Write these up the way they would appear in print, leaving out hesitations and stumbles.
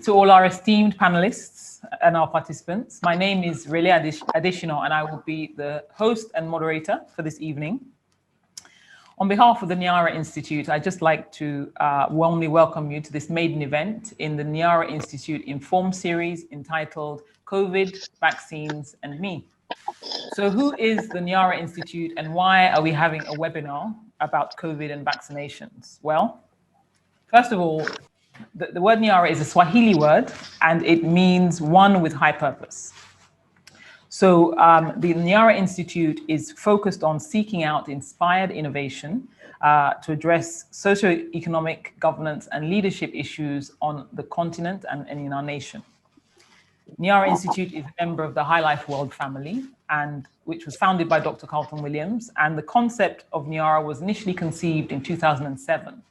to all our esteemed panelists and our participants. My name is Rele Adeshino, and I will be the host and moderator for this evening. On behalf of the Niara Institute, I'd just like to warmly welcome you to this maiden event in the Niara Institute Inform series entitled COVID, Vaccines and Me. So who is the Niara Institute and why are we having a webinar about COVID and vaccinations? Well, first of all, the word Niara is a Swahili word and it means one with high purpose. So the Niara Institute is focused on seeking out inspired innovation to address socioeconomic, governance and leadership issues on the continent and in our nation. Niara Institute is a member of the High Life World family, and which was founded by Dr. Carlton Williams. And the concept of Niara was initially conceived in 2007,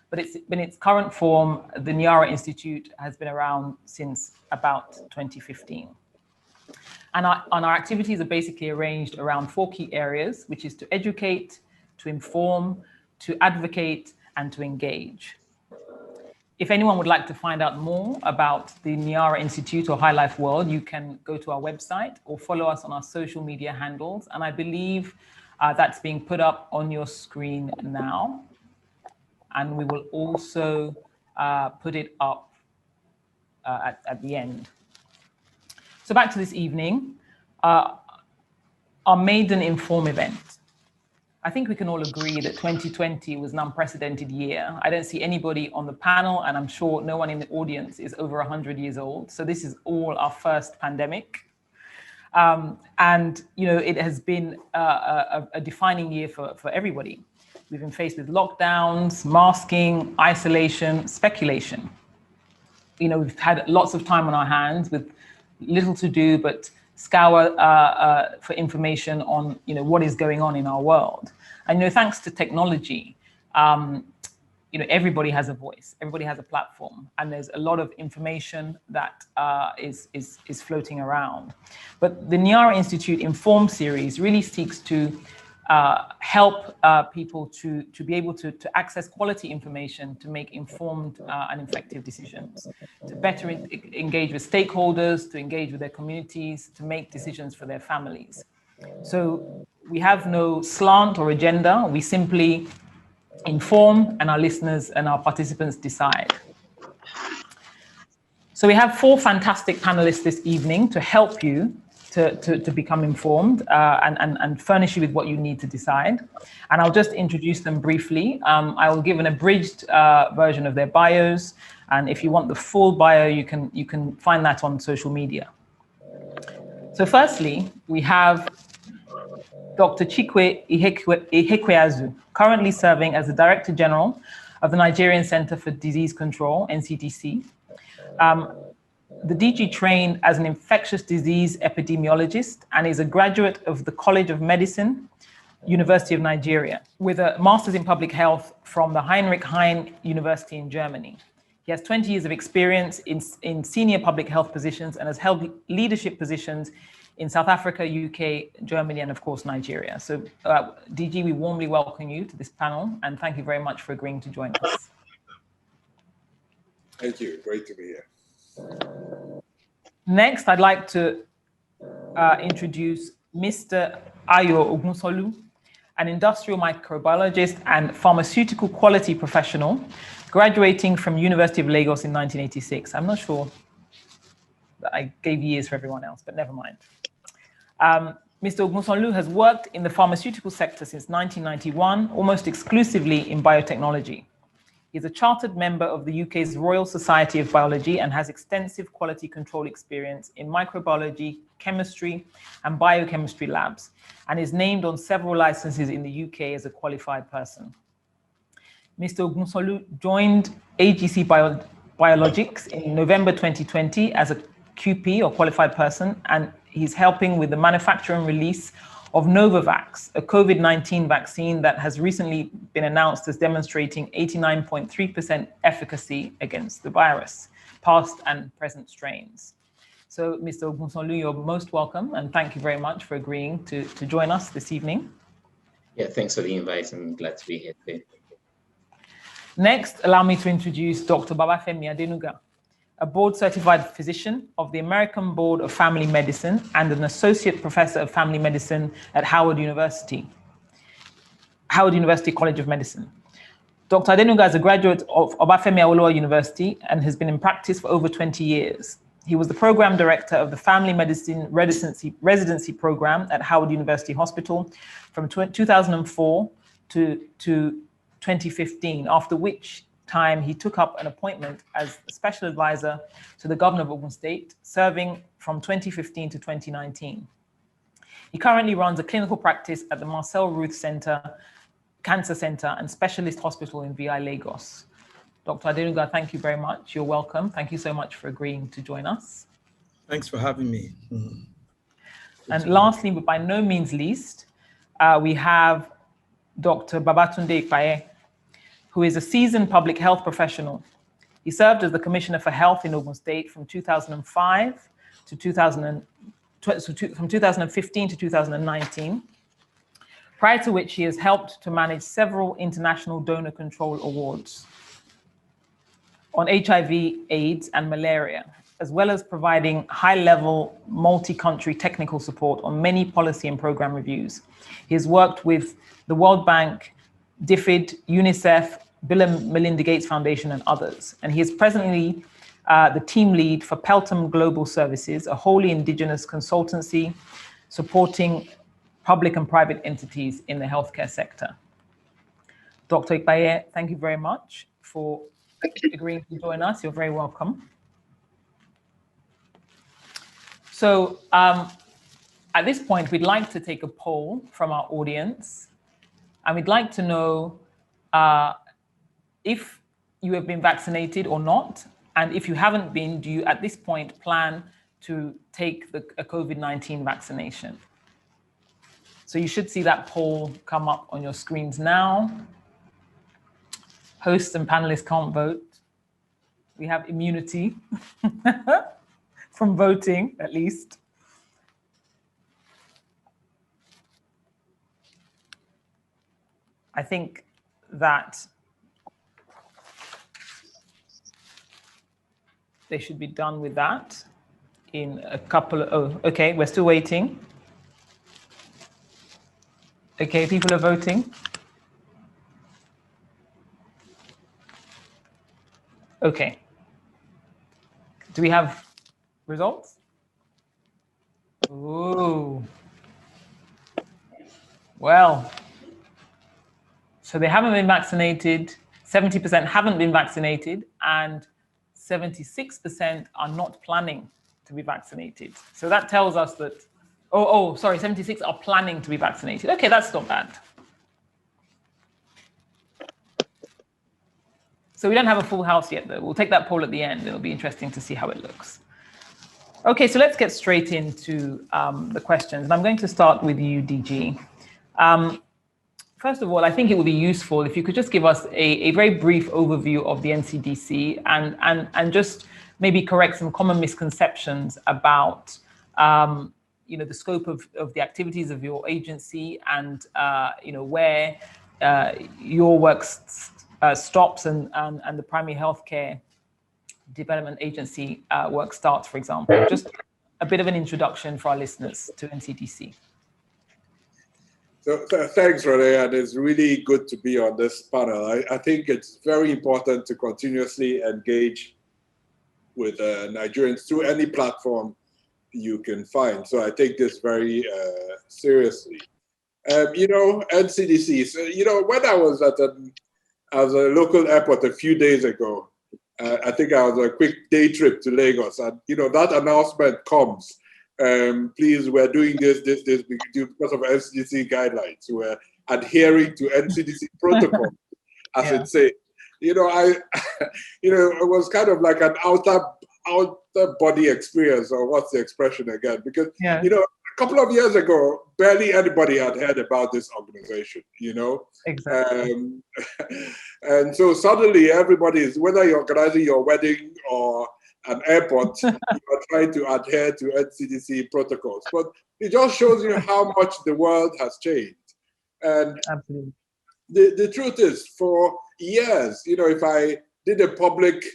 but in its current form, the Niara Institute has been around since about 2015. And our activities are basically arranged around 4 key areas, which is to educate, to inform, to advocate, and to engage. If anyone would like to find out more about the Niara Institute or High Life World, you can go to our website or follow us on our social media handles. And I believe that's being put up on your screen now. And we will also put it up at the end. So back to this evening, our maiden Inform event. I think we can all agree that 2020 was an unprecedented year. I don't see anybody on the panel, and I'm sure no one in the audience is over 100 years old. So this is all our first pandemic. And you know, it has been a defining year for everybody. We've been faced with lockdowns, masking, isolation, speculation. You know, we've had lots of time on our hands with little to do but scour for information on, you know, what is going on in our world. And, you know, thanks to technology, you know, everybody has a voice, everybody has a platform, and there's a lot of information that is floating around. But the Niara Institute Inform series really seeks to help people to be able to access quality information, to make informed and effective decisions, to better engage with stakeholders, to engage with their communities, to make decisions for their families. So we have no slant or agenda. We simply inform, and our listeners and our participants decide. So we have 4 fantastic panelists this evening to help you to become informed and furnish you with what you need to decide. And I'll just introduce them briefly. I will give an abridged version of their bios. And if you want the full bio, you can find that on social media. So firstly, we have Dr. Chikwe Ihekweazu, currently serving as the Director General of the Nigerian Center for Disease Control, NCDC. The DG trained as an infectious disease epidemiologist and is a graduate of the College of Medicine, University of Nigeria, with a master's in public health from the Heinrich Heine University in Germany. He has 20 years of experience in senior public health positions and has held leadership positions in South Africa, UK, Germany, and of course, Nigeria. So DG, we warmly welcome you to this panel and thank you very much for agreeing to join us. Thank you, great to be here. Next, I'd like to introduce Mr. Ayo Ogunsolu, an industrial microbiologist and pharmaceutical quality professional, graduating from University of Lagos in 1986. I'm not sure that I gave years for everyone else, but never mind. Mr. Ogunsolu has worked in the pharmaceutical sector since 1991, almost exclusively in biotechnology. He's a chartered member of the UK's Royal Society of Biology and has extensive quality control experience in microbiology, chemistry, and biochemistry labs, and is named on several licenses in the UK as a qualified person. Mr. Ogunsolu joined AGC Biologics in November 2020 as a QP or qualified person, and he's helping with the manufacture and release of Novavax, a COVID-19 vaccine that has recently been announced as demonstrating 89.3% efficacy against the virus, past and present strains. So, Mr. Ogunsolu, you're most welcome, and thank you very much for agreeing to join us this evening. Yeah, thanks for the invite. I'm glad to be here today. Next, allow me to introduce Dr. Babafemi Adenuga, a board-certified physician of the American Board of Family Medicine and an associate professor of family medicine at Howard University College of Medicine. Dr. Adenuga is a graduate of Obafemi Awolowo University and has been in practice for over 20 years. He was the program director of the Family Medicine Residency Program at Howard University Hospital from 2004 to 2015, after which time he took up an appointment as a special advisor to the governor of Ogun State, serving from 2015 to 2019. He currently runs a clinical practice at the Marcel Ruth Cancer Center and Specialist Hospital in VI Lagos. Dr. Adenuga, thank you very much. You're welcome. Thank you so much for agreeing to join us. Thanks for having me. And lastly, but by no means least, we have Dr. Babatunde Ipaye, who is a seasoned public health professional. He served as the Commissioner for Health in Ogun State from 2005 to 2015 to 2019, prior to which he has helped to manage several international donor control awards on HIV, AIDS, and malaria, as well as providing high-level multi-country technical support on many policy and program reviews. He has worked with the World Bank, DFID, UNICEF, Bill and Melinda Gates Foundation, and others. And he is presently the team lead for Pelton Global Services, a wholly indigenous consultancy supporting public and private entities in the healthcare sector. Dr. Ipaye, thank you very much for agreeing to join us. You're very welcome. So at this point, we'd like to take a poll from our audience, and we'd like to know if you have been vaccinated or not, and if you haven't been, do you at this point plan to take a COVID-19 vaccination? So you should see that poll come up on your screens now. Hosts and panelists can't vote. We have immunity from voting, at least. I think that they should be done with that in a couple of, oh, okay, we're still waiting. Okay, people are voting. Okay. Do we have results? Ooh. Well, so they haven't been vaccinated, 70% haven't been vaccinated, and 76% are not planning to be vaccinated. So that tells us that, sorry, 76 are planning to be vaccinated. Okay, that's not bad. So we don't have a full house yet, though. We'll take that poll at the end. It'll be interesting to see how it looks. Okay, so let's get straight into the questions. And I'm going to start with you, DG. First of all, I think it would be useful if you could just give us a very brief overview of the NCDC and just maybe correct some common misconceptions about the scope of the activities of your agency and where your work stops and the primary healthcare development agency work starts, for example. Just a bit of an introduction for our listeners to NCDC. So thanks, Rene, and it's really good to be on this panel. I think it's very important to continuously engage with Nigerians through any platform you can find. So I take this very seriously. NCDC, so, when I was at a local airport a few days ago, I think I was on a quick day trip to Lagos, and that announcement comes. Please, we're doing this because of NCDC guidelines. We're adhering to NCDC protocol, as it say. It was kind of like an outer body experience, or what's the expression again? Because a couple of years ago, barely anybody had heard about this organization. Exactly. And so suddenly everybody is, whether you're organizing your wedding or an airport, you are trying to adhere to NCDC protocols. But it just shows you how much the world has changed. And absolutely, the truth is, for years, if I did a public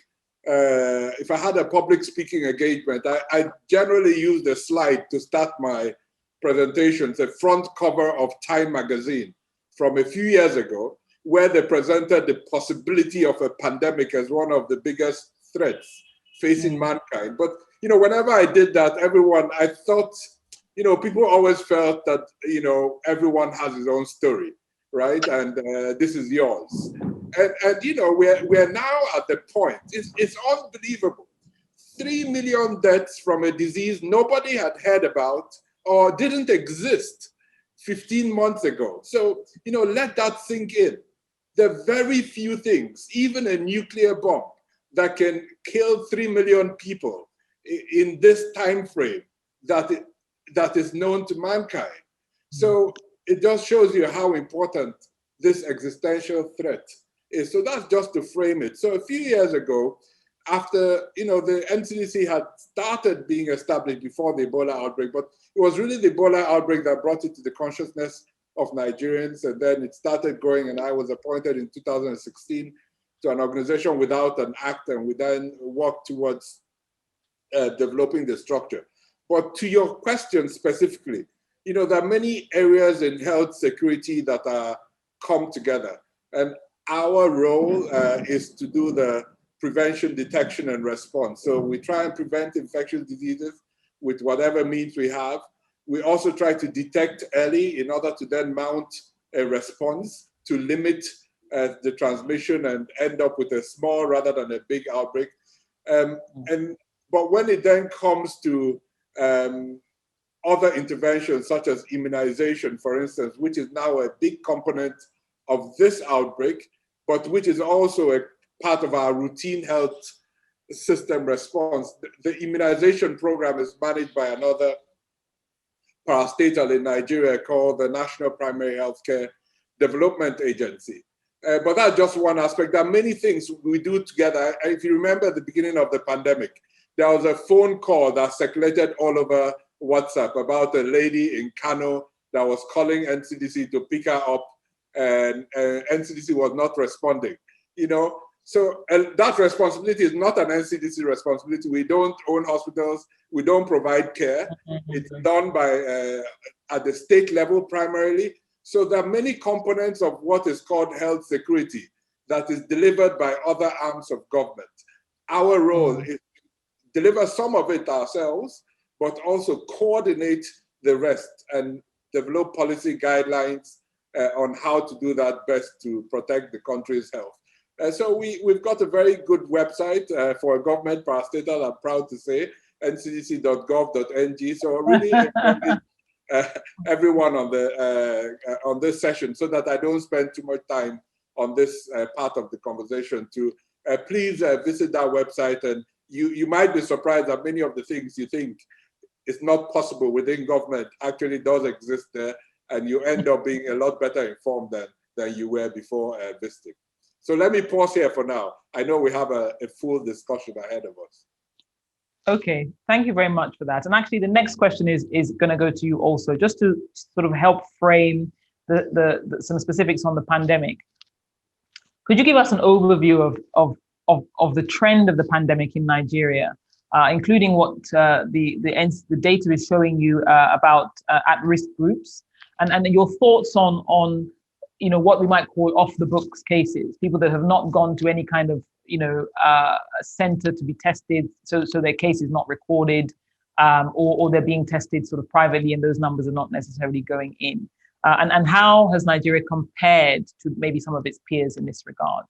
if I had a public speaking engagement, I generally use the slide to start my presentation, the front cover of Time magazine from a few years ago, where they presented the possibility of a pandemic as one of the biggest threats facing mankind. But, you know, whenever I did that, I thought, you know, people always felt that, you know, everyone has his own story, right? And this is yours. And you know, we're now at the point, it's unbelievable. 3 million deaths from a disease nobody had heard about or didn't exist 15 months ago. So, you know, let that sink in. There are very few things, even a nuclear bomb, that can kill 3 million people in this time frame that is known to mankind. So it just shows you how important this existential threat is. So that's just to frame it. So a few years ago, after, you know, the NCDC had started being established before the Ebola outbreak, but it was really the Ebola outbreak that brought it to the consciousness of Nigerians, and then it started growing, and I was appointed in 2016 to an organization without an act, and we then worked towards developing the structure. But to your question specifically, you know, there are many areas in health security that are come together, and our role is to do the prevention, detection, and response. So we try and prevent infectious diseases with whatever means we have. We also try to detect early in order to then mount a response to limit the transmission and end up with a small rather than a big outbreak. But when it then comes to other interventions such as immunization, for instance, which is now a big component of this outbreak, but which is also a part of our routine health system response. The immunization program is managed by another parastatal in Nigeria called the National Primary Healthcare Development Agency. But that's just one aspect. There are many things we do together. If you remember at the beginning of the pandemic, there was a phone call that circulated all over WhatsApp about a lady in Kano that was calling NCDC to pick her up, and NCDC was not responding. You know, so that responsibility is not an NCDC responsibility. We don't own hospitals. We don't provide care. It's done by at the state level primarily. So there are many components of what is called health security that is delivered by other arms of government. Our role is to deliver some of it ourselves, but also coordinate the rest and develop policy guidelines on how to do that best to protect the country's health. So we've got a very good website for a government parastatal, I'm proud to say, ncdc.gov.ng. So really everyone on this session, so that I don't spend too much time on this part of the conversation, to please visit that website, and you might be surprised that many of the things you think is not possible within government actually does exist there, and you end up being a lot better informed than you were before visiting. So let me pause here for now. I know we have a full discussion ahead of us. Okay, thank you very much for that. And actually, the next question is going to go to you also, just to sort of help frame some specifics on the pandemic. Could you give us an overview of the trend of the pandemic in Nigeria, including what the data is showing you about at-risk groups, and your thoughts on you know, what we might call off-the-books cases, people that have not gone to any kind of, you know, center to be tested, so their case is not recorded, or they're being tested sort of privately, and those numbers are not necessarily going in. And how has Nigeria compared to maybe some of its peers in this regard?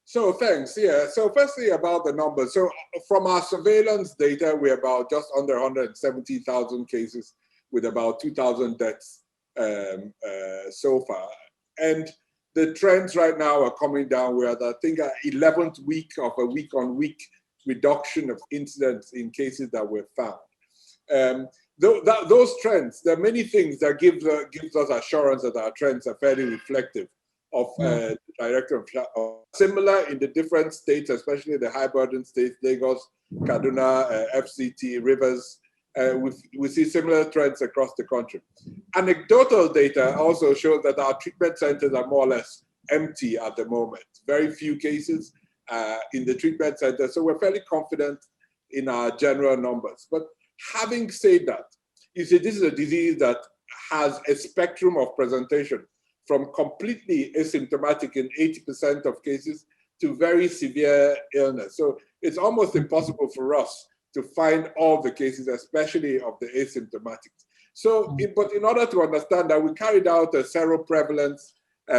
So thanks. Yeah. So firstly about the numbers. So from our surveillance data, we're about just under 170,000 cases with about 2,000 deaths so far. And the trends right now are coming down. We're at, I think, 11th week of a week-on-week reduction of incidents in cases that were found. Those trends, there are many things that gives us assurance that our trends are fairly reflective of the direction of similar in the different states, especially the high burden states, Lagos, Kaduna, FCT, Rivers. We see similar trends across the country. Anecdotal data also shows that our treatment centers are more or less empty at the moment. Very few cases. in the treatment center. So we're fairly confident in our general numbers. But having said that, you see, this is a disease that has a spectrum of presentation from completely asymptomatic in 80% of cases to very severe illness. So it's almost impossible for us to find all the cases, especially of the asymptomatics. So, but in order to understand that, we carried out a seroprevalence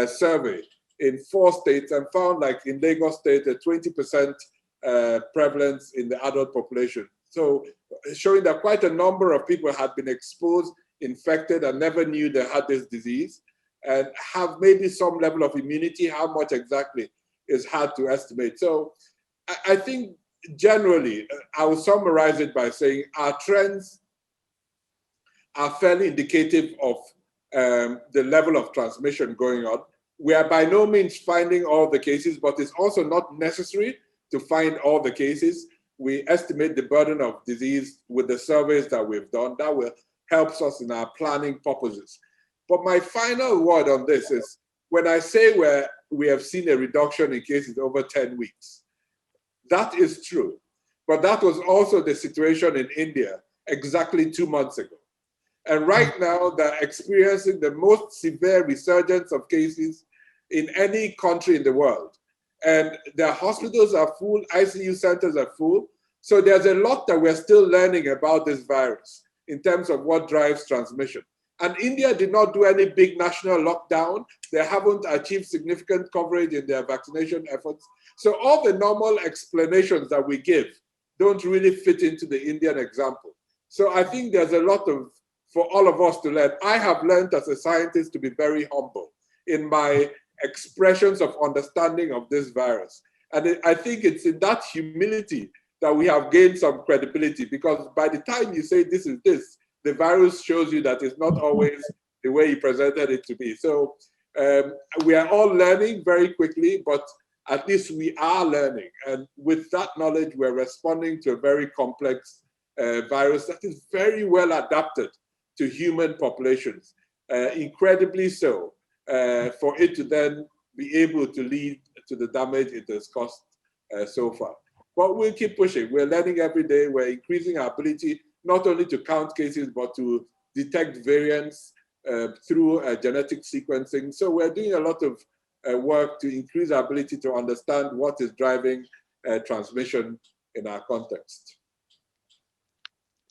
survey in 4 states and found, like in Lagos State, a 20% prevalence in the adult population. So showing that quite a number of people had been exposed, infected, and never knew they had this disease, and have maybe some level of immunity. How much exactly is hard to estimate. So I think generally, I will summarize it by saying our trends are fairly indicative of the level of transmission going on. We are by no means finding all the cases, but it's also not necessary to find all the cases. We estimate the burden of disease with the surveys that we've done. That will helps us in our planning purposes. But my final word on this is, when I say we have seen a reduction in cases over 10 weeks, that is true. But that was also the situation in India exactly 2 months ago. And right now, they're experiencing the most severe resurgence of cases in any country in the world. And their hospitals are full, ICU centers are full. So there's a lot that we're still learning about this virus in terms of what drives transmission. And India did not do any big national lockdown. They haven't achieved significant coverage in their vaccination efforts. So all the normal explanations that we give don't really fit into the Indian example. So I think there's a lot for all of us to learn. I have learned as a scientist to be very humble in my expressions of understanding of this virus. And I think it's in that humility that we have gained some credibility, because by the time you say this is this, the virus shows you that it's not always the way you presented it to be. So we are all learning very quickly, but at least we are learning. And with that knowledge, we're responding to a very complex virus that is very well adapted to human populations, incredibly so, for it to then be able to lead to the damage it has caused so far. But we'll keep pushing. We're learning every day. We're increasing our ability not only to count cases, but to detect variants through genetic sequencing. So we're doing a lot of work to increase our ability to understand what is driving transmission in our context.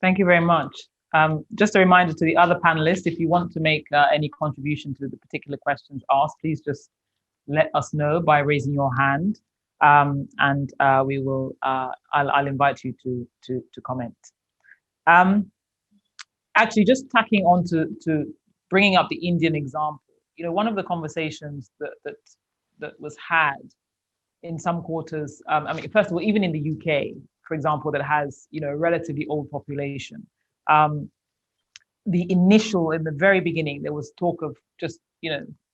Thank you very much. Just a reminder to the other panelists, if you want to make any contribution to the particular questions asked, please just let us know by raising your hand, and we will. I'll invite you to comment. Actually, just tacking on to bringing up the Indian example. You know, one of the conversations that was had in some quarters. I mean, first of all, even in the UK, for example, that has a relatively old population. In the very beginning, there was talk of just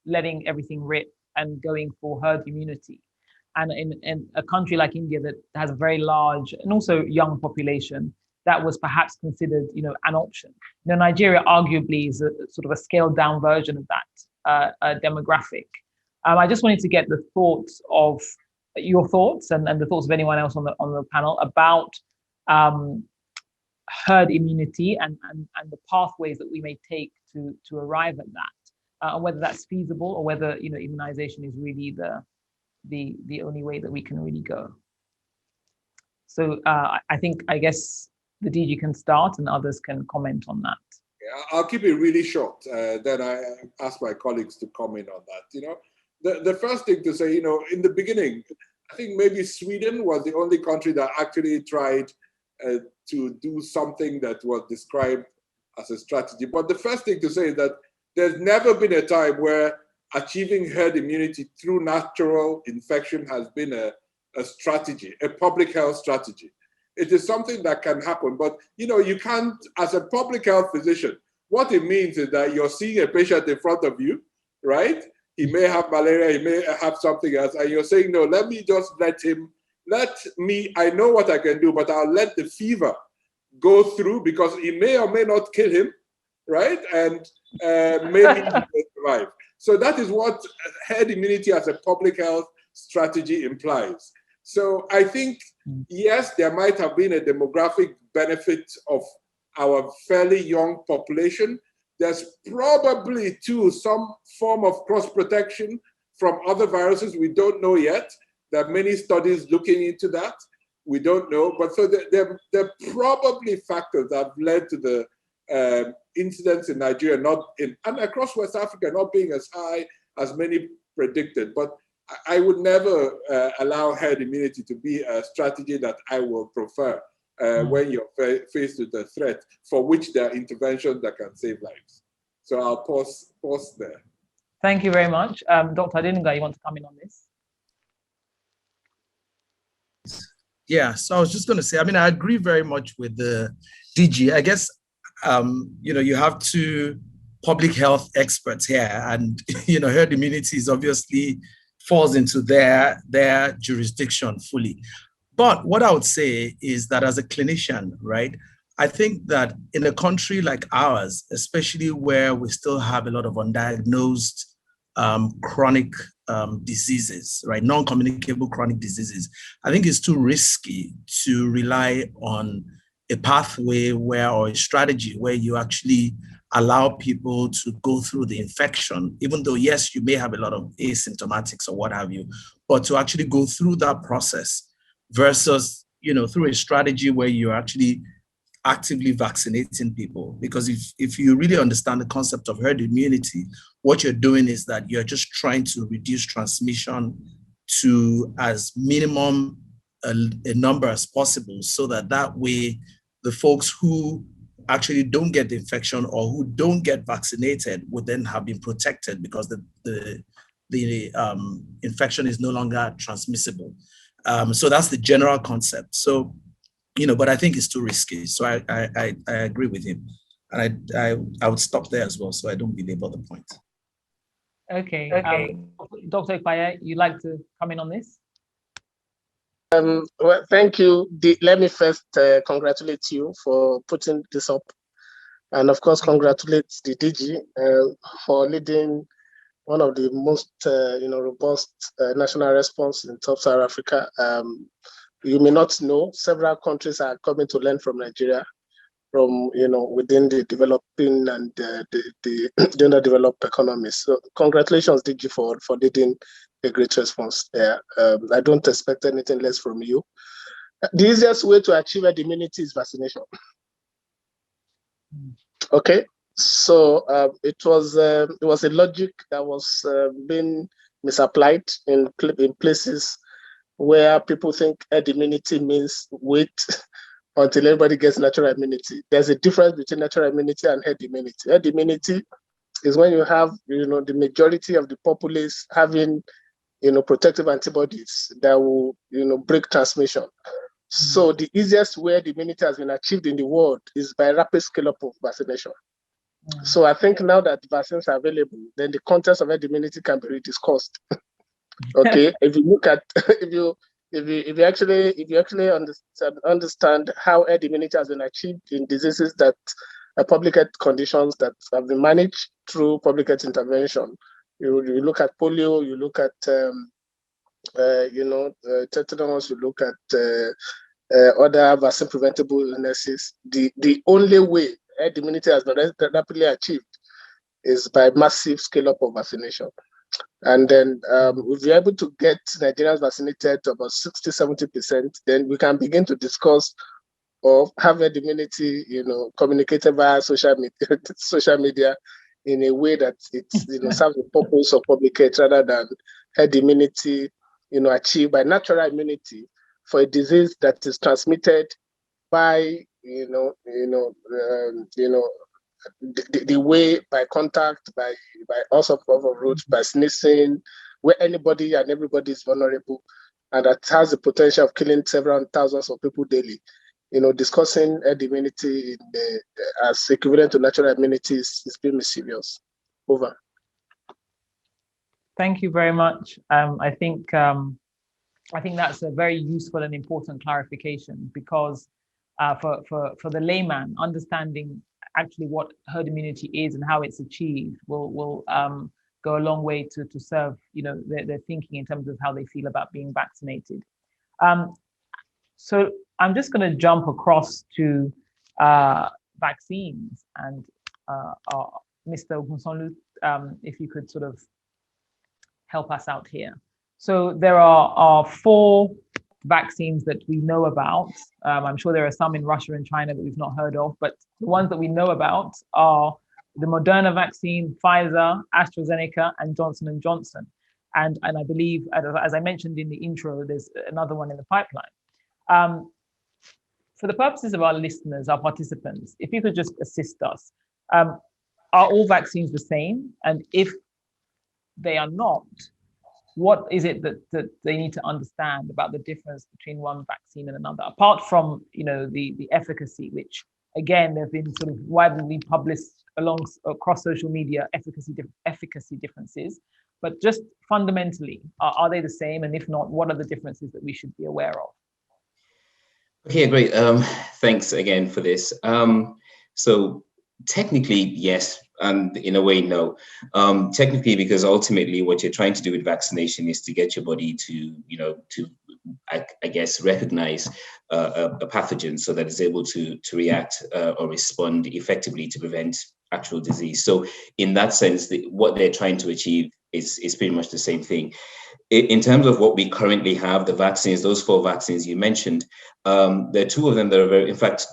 letting everything rip and going for herd immunity. And in a country like India that has a very large and also young population, that was perhaps considered an option. Nigeria arguably is a sort of a scaled down version of that demographic. I just wanted to get the thoughts of your thoughts and the thoughts of anyone else on the panel about herd immunity and the pathways that we may take to arrive at that, and whether that's feasible or whether immunization is really the only way that we can really go. So I guess the DG can start and others can comment on that. Yeah, I'll keep it really short. Then I ask my colleagues to comment on that. The first thing to say, in the beginning, I think maybe Sweden was the only country that actually tried to do something that was described as a strategy. But the first thing to say is that there's never been a time where achieving herd immunity through natural infection has been a strategy, a public health strategy. It is something that can happen, but you can't, as a public health physician, what it means is that you're seeing a patient in front of you, right? He may have malaria, he may have something else, and you're saying, no, let me just I know what I can do, but I'll let the fever go through because it may or may not kill him, right? And maybe he will survive. So that is what herd immunity as a public health strategy implies. So I think, yes, there might have been a demographic benefit of our fairly young population. There's probably too some form of cross-protection from other viruses. We don't know yet. There are many studies looking into that. We don't know, but so there are probably factors that have led to the incidence in Nigeria and across West Africa not being as high as many predicted. But I would never allow herd immunity to be a strategy that I will prefer when you're faced with a threat for which there are interventions that can save lives. So I'll pause there. Thank you very much. Dr. Adenuga, you want to come in on this? Yeah, so I was just going to say, I mean, I agree very much with the DG. I guess, you have two public health experts here, and, herd immunity is obviously falls into their jurisdiction fully. But what I would say is that as a clinician, right, I think that in a country like ours, especially where we still have a lot of undiagnosed chronic diseases, right, non-communicable chronic diseases, I think it's too risky to rely on a pathway or a strategy where you actually allow people to go through the infection, even though, yes, you may have a lot of asymptomatics or what have you, but to actually go through that process versus, through a strategy where you're actually actively vaccinating people. Because if you really understand the concept of herd immunity, what you're doing is that you're just trying to reduce transmission to as minimum a number as possible, so that way the folks who actually don't get the infection or who don't get vaccinated would then have been protected because the infection is no longer transmissible. So that's the general concept. So, but I think it's too risky. So I agree with him. And I would stop there as well, so I don't belabor the point. Okay. Dr. Ikpaya, you'd like to come in on this? Well, thank you. Let me first congratulate you for putting this up. And of course, congratulate the DG for leading one of the most robust national response in Sub-Saharan Africa. You may not know, several countries are coming to learn from Nigeria, from within the developing and the underdeveloped economies. So congratulations, DG, for leading a great response there. I don't expect anything less from you. The easiest way to achieve herd immunity is vaccination. Okay, so it was a logic that was being misapplied in places where people think herd immunity means wait until everybody gets natural immunity. There's a difference between natural immunity and herd immunity. Herd immunity is when you have the majority of the populace having protective antibodies that will break transmission. So the easiest way the immunity has been achieved in the world is by rapid scale-up of vaccination. So I think now that vaccines are available, then the context of herd immunity can be rediscussed. Okay, if you look at if you actually understand how herd immunity has been achieved in diseases that are public health conditions that have been managed through public health intervention, you look at polio, you look at tetanus, you look at other vaccine preventable illnesses. The only way herd immunity has been rapidly achieved is by massive scale up of vaccination. And then if we're able to get Nigerians vaccinated to about 60-70%, then we can begin to discuss or have herd immunity, communicated via social media in a way that it serves the purpose of public health rather than herd immunity, achieved by natural immunity for a disease that is transmitted by the way by contact, by all sorts of routes, by sneezing, where anybody and everybody is vulnerable, and that has the potential of killing several thousands of people daily. Discussing herd immunity as equivalent to natural immunity is being mischievous. Over. Thank you very much. I think that's a very useful and important clarification, because for the layman, understanding actually what herd immunity is and how it's achieved will go a long way to serve their thinking in terms of how they feel about being vaccinated. So I'm just going to jump across to vaccines, and Mr. Ogunsanlu, if you could sort of help us out here. So there are 4 vaccines that we know about. I'm sure there are some in Russia and China that we've not heard of, but the ones that we know about are the Moderna vaccine, Pfizer, AstraZeneca, and Johnson & Johnson. And I believe, as I mentioned in the intro, there's another one in the pipeline. For the purposes of our listeners, our participants, if you could just assist us, are all vaccines the same? And if they are not, what is it that they need to understand about the difference between one vaccine and another, apart from the efficacy, which again they've been sort of widely published across social media, efficacy differences, but just fundamentally, are they the same? And if not, what are the differences that we should be aware of? Okay, great. Thanks again for this. So technically, yes, and in a way, no. Technically, because ultimately what you're trying to do with vaccination is to get your body to, I guess, recognize a pathogen so that it's able to react or respond effectively to prevent actual disease. So in that sense, what they're trying to achieve is pretty much the same thing. In terms of what we currently have, the vaccines, those 4 vaccines you mentioned, there are 2 of them that are very, in fact,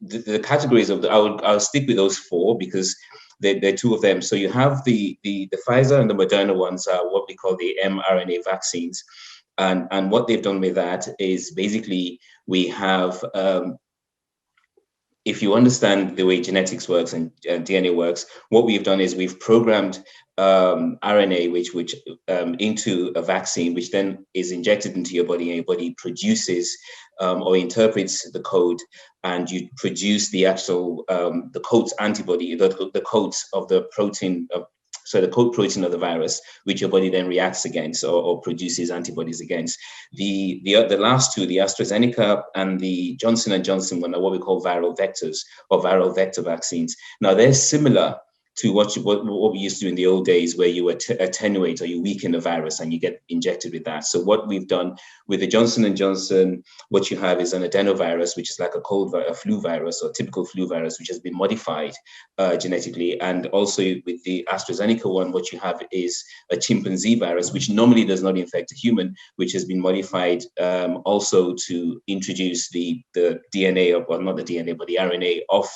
the categories of I'll stick with those 4 because there are 2 of them. So you have the Pfizer and the Moderna ones are what we call the mRNA vaccines. And what they've done with that is basically we have, if you understand the way genetics works and DNA works, what we've done is we've programmed RNA, which into a vaccine, which then is injected into your body, and your body produces or interprets the code, and you produce the actual the coat antibody, the coats of the protein of. So the coat protein of the virus, which your body then reacts against or produces antibodies against. The last 2, the AstraZeneca and the Johnson & Johnson one, are what we call viral vectors or viral vector vaccines. Now they're similar to what we used to do in the old days, where you attenuate or you weaken the virus and you get injected with that. So what we've done with the Johnson & Johnson, what you have is an adenovirus, which is like a flu virus or typical flu virus, which has been modified genetically. And also with the AstraZeneca one, what you have is a chimpanzee virus, which normally does not infect a human, which has been modified also to introduce the DNA of, well, not the DNA, but the RNA of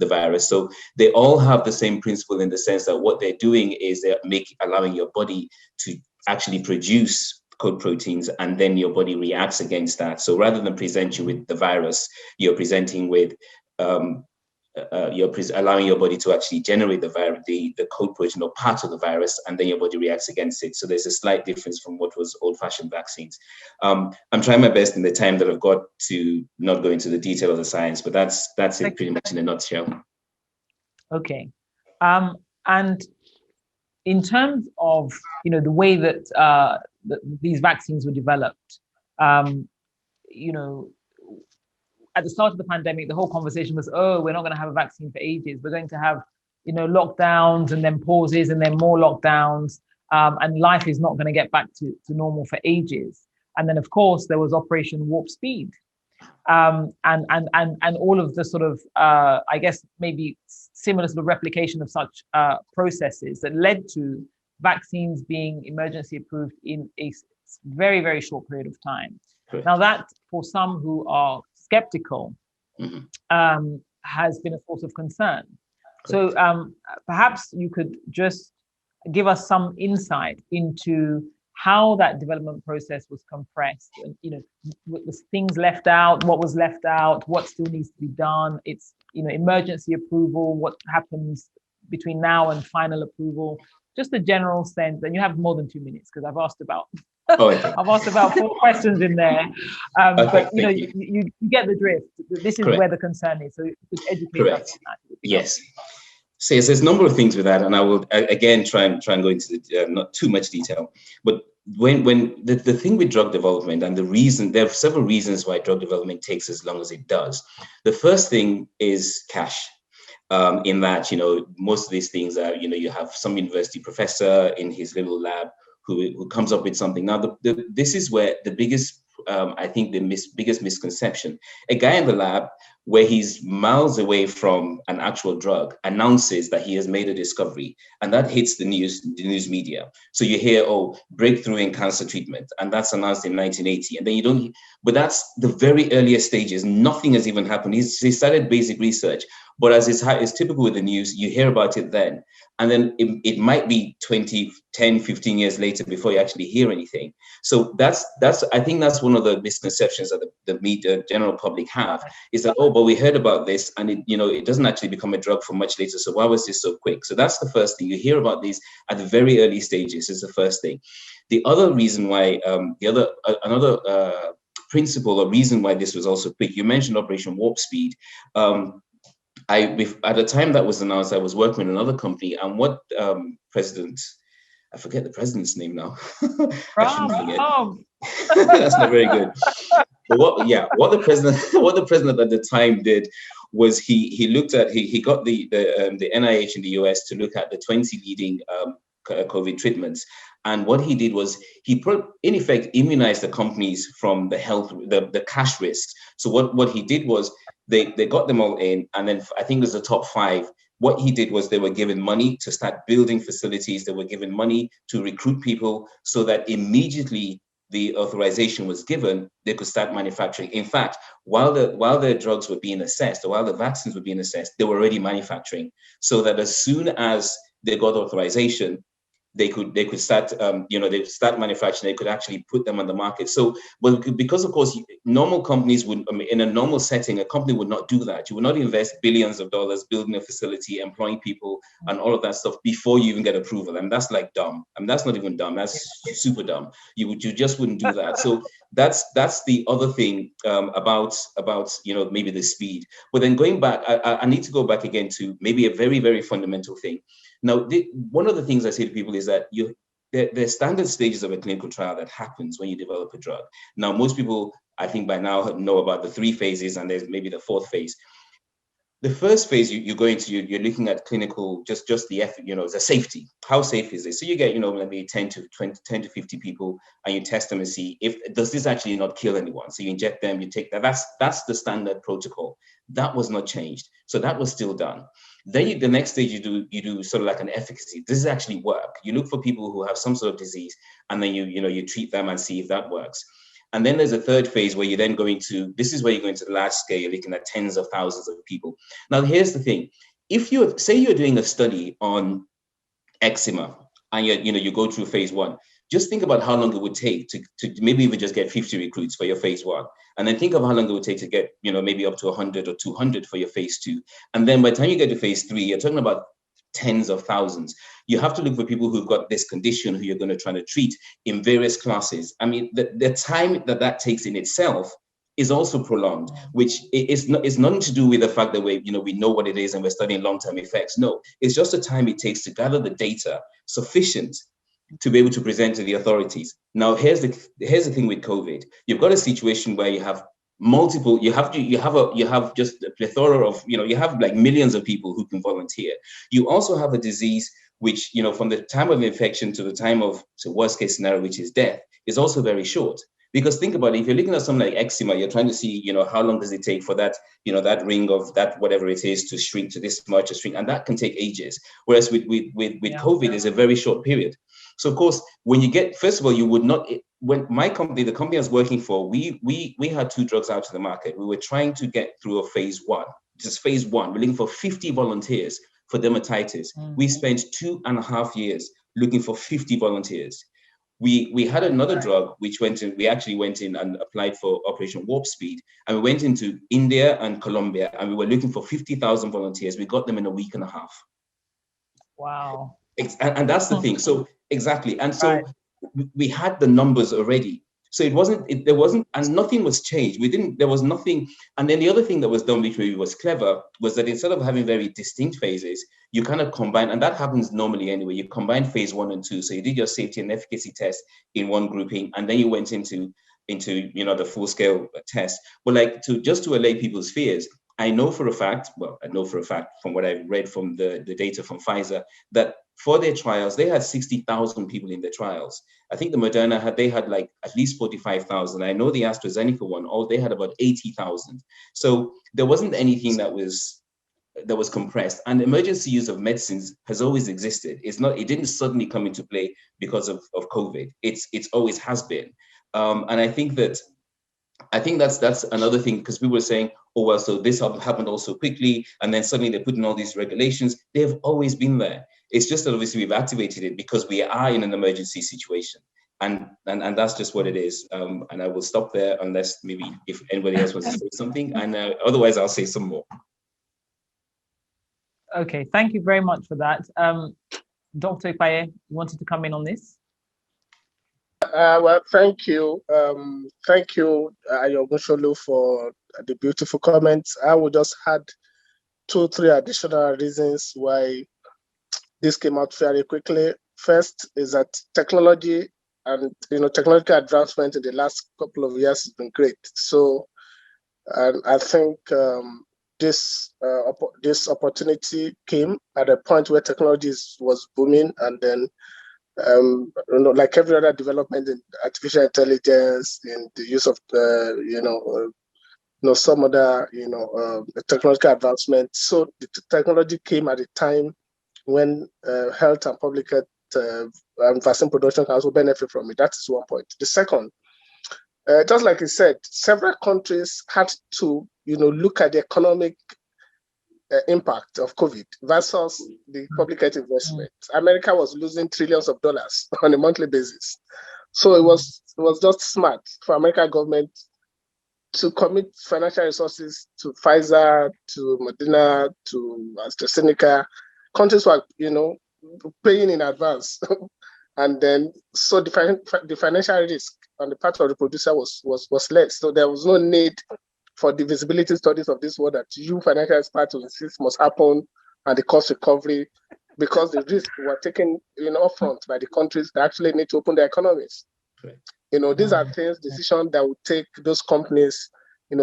the virus. So they all have the same principle in the sense that what they're doing is they're allowing your body to actually produce code proteins, and then your body reacts against that. So rather than present you with the virus, you're presenting with allowing your body to actually generate the code protein or part of the virus, and then your body reacts against it. So there's a slight difference from what was old-fashioned vaccines. I'm trying my best in the time that I've got to not go into the detail of the science, but that's it pretty much in a nutshell. Okay, and in terms of the way that these vaccines were developed, at the start of the pandemic, the whole conversation was, oh, we're not going to have a vaccine for ages. We're going to have, lockdowns and then pauses and then more lockdowns. And life is not going to get back to normal for ages. And then, of course, there was Operation Warp Speed. And all of the sort of, I guess, maybe similar sort of replication of such processes that led to vaccines being emergency approved in a very, very short period of time. Correct. Now that, for some who are skeptical, has been a source of concern. Correct. So perhaps you could just give us some insight into how that development process was compressed, and was things left out, what was left out, what still needs to be done. It's emergency approval, what happens between now and final approval, just a general sense. And you have more than 2 minutes because I've asked about I've asked about 4 questions in there, but you get the drift. This is Correct. Where the concern is. So you could educate Correct. us on that. Yes. So yes, there's a number of things with that, and I will again try and go into not too much detail. But when the thing with drug development, and the reason, there are several reasons why drug development takes as long as it does. The first thing is cash. In that most of these things are you have some university professor in his little lab who comes up with something. Now this is where the biggest I think, the biggest misconception. A guy in the lab where he's miles away from an actual drug announces that he has made a discovery, and that hits the news media. So you hear, oh, breakthrough in cancer treatment, and that's announced in 1980, and then you don't. But that's the very earliest stages. Nothing has even happened. He started basic research, but as is typical with the news, you hear about it then. And then it might be 20, 10, 15 years later before you actually hear anything. So I think that's one of the misconceptions that the media, general public have, is that, oh, but we heard about this and it doesn't actually become a drug for much later. So why was this so quick? So that's the first thing. You hear about these at the very early stages is the first thing. The other reason why, another principle or reason why this was also quick, you mentioned Operation Warp Speed. At the time that was announced, I was working with another company, and what I forget the president's name now. I shouldn't forget. That's not very good. But what the president at the time did was he looked at he got the NIH in the US to look at the 20 leading COVID treatments. And what he did was he in effect immunized the companies from the cash risks. So what he did was they got them all in, and then I think it was the top 5. What he did was they were given money to start building facilities. They were given money to recruit people so that immediately the authorization was given, they could start manufacturing. In fact, while the drugs were being assessed, or while the vaccines were being assessed, they were already manufacturing, so that as soon as they got authorization, they could start they start manufacturing. They could actually put them on the market. So, well, because of course normal companies would, in a normal setting, a company would not do that. You would not invest billions of dollars building a facility, employing people, and all of that stuff before you even get approval. And that's like dumb. I mean, that's not even dumb. That's super dumb. You just wouldn't do that. So that's the other thing about maybe the speed. But then going back, I need to go back again to maybe a very, very fundamental thing. Now, one of the things I say to people is that there are standard stages of a clinical trial that happens when you develop a drug. Now, most people, I think by now, know about the 3 phases, and there's maybe the 4th phase. The first phase you go into, you're looking at clinical, just the effort, the safety. How safe is it? So you get, maybe 10 to 50 people, and you test them and see does this actually not kill anyone? So you inject them, you take that. That's the standard protocol. That was not changed. So that was still done. Then the next stage you do sort of like an efficacy. Does this actually work? You look for people who have some sort of disease, and then you treat them and see if that works. And then there's a 3rd phase where you're then going to, this is where you're going to the large scale, you're looking at tens of thousands of people. Now, here's the thing. If you're doing a study on eczema, and you go through phase 1, just think about how long it would take to maybe even just get 50 recruits for your phase 1. And then think of how long it would take to get, maybe up to 100 or 200 for your phase 2. And then by the time you get to phase 3, you're talking about tens of thousands. You have to look for people who've got this condition who you're going to try to treat in various classes. I mean, the time that takes in itself is also prolonged, which is nothing to do with the fact that we know what it is and we're studying long-term effects. No, it's just the time it takes to gather the data sufficient to be able to present to the authorities. Now, here's the thing with COVID. You've got a situation where you have multiple, you have just a plethora of, you have like millions of people who can volunteer. You also have a disease which, from the time of infection to the time of worst case scenario, which is death, is also very short. Because think about it, if you're looking at something like eczema, you're trying to see, how long does it take for that, that ring of that, whatever it is, to shrink to this much, and that can take ages. Whereas with COVID, is a very short period. So of course, when you get, first of all, you would not, when my company, the company I was working for, we had 2 drugs out to the market. We were trying to get through a phase 1, just phase 1. We're looking for 50 volunteers for dermatitis. We spent 2.5 years looking for 50 volunteers. We had another drug which we actually went in and applied for Operation Warp Speed, and we went into India and Colombia, and we were looking for 50,000 volunteers. We got them in a week and a half. Wow. And that's the thing. So exactly. And so we had the numbers already. So there wasn't, and nothing was changed. There was nothing. And then the other thing that was done, which maybe was clever, was that instead of having very distinct phases, you kind of combine, and that happens normally anyway, you combine phase 1 and 2. So you did your safety and efficacy test in one grouping, and then you went into the full scale test. But just to allay people's fears, I know for a fact from what I read from the data from Pfizer, that for their trials, they had 60,000 people in their trials. I think the Moderna had like at least 45,000. I know the AstraZeneca one, they had about 80,000. So there wasn't anything that was compressed. And emergency use of medicines has always existed. It didn't suddenly come into play because of COVID. It's always has been. And I think that's another thing, because we were saying, oh, well, so this happened also quickly, and then suddenly they put in all these regulations. They've always been there. It's just that obviously we've activated it because we are in an emergency situation. And that's just what it is. And I will stop there unless maybe if anybody else wants to say something, and otherwise I'll say some more. Okay, thank you very much for that. Dr. Ipaye, you wanted to come in on this? Well, thank you. Thank you, Ayomusholu, for the beautiful comments. I will just add 2-3 additional reasons why this came out fairly quickly. First is that technology and technological advancement in the last couple of years has been great. So, and I think this opportunity came at a point where technology was booming, and then like every other development in artificial intelligence, in the use of some other technological advancement. So the technology came at a time when health and public health and vaccine production can also benefit from it. That is one point. The second, just like you said, several countries had to look at the economic impact of COVID versus the public health investment. America was losing trillions of dollars on a monthly basis. So it was just smart for American government to commit financial resources to Pfizer, to Moderna, to AstraZeneca. Countries were, paying in advance. And then, so the financial risk on the part of the producer was less. So there was no need for the visibility studies of this world that you financial experts will insist must happen, and the cost recovery, because the risk were taken upfront by the countries that actually need to open their economies. Right. These are decisions that would take those companies,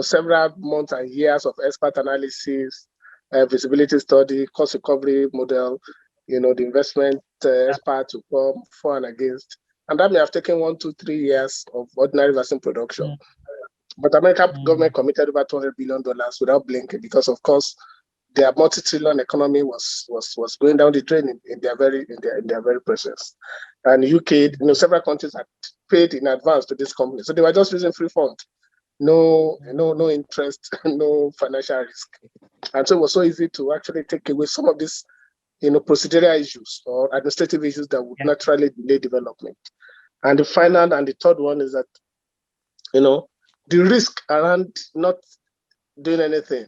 several months and years of expert analysis, visibility study, cost recovery model, the investment experts to come for and against. And that may have taken 1, 2, 3 years of ordinary vaccine production. But American government committed over $200 billion without blinking, because of course their multi-trillion economy was going down the drain in their very presence. And UK, several countries had paid in advance to this company, so they were just using free fund, no interest, no financial risk, and so it was so easy to actually take away some of these, procedural issues or administrative issues that would naturally delay development. And the final and the third one is that, the risk around not doing anything,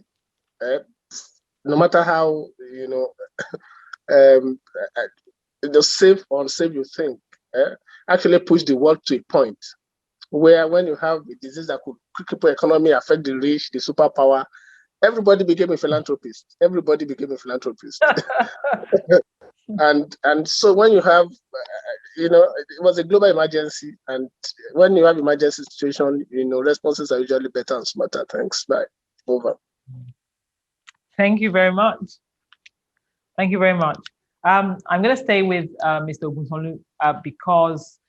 no matter how, the safe or unsafe you think, actually push the world to a point where when you have a disease that could cripple economy, affect the rich, the superpower, everybody became a philanthropist. And so when you have, it was a global emergency, and when you have emergency situation, responses are usually better and smarter. Thanks. Bye. Over. Thank you very much. I'm going to stay with Mr. Ogunsolu because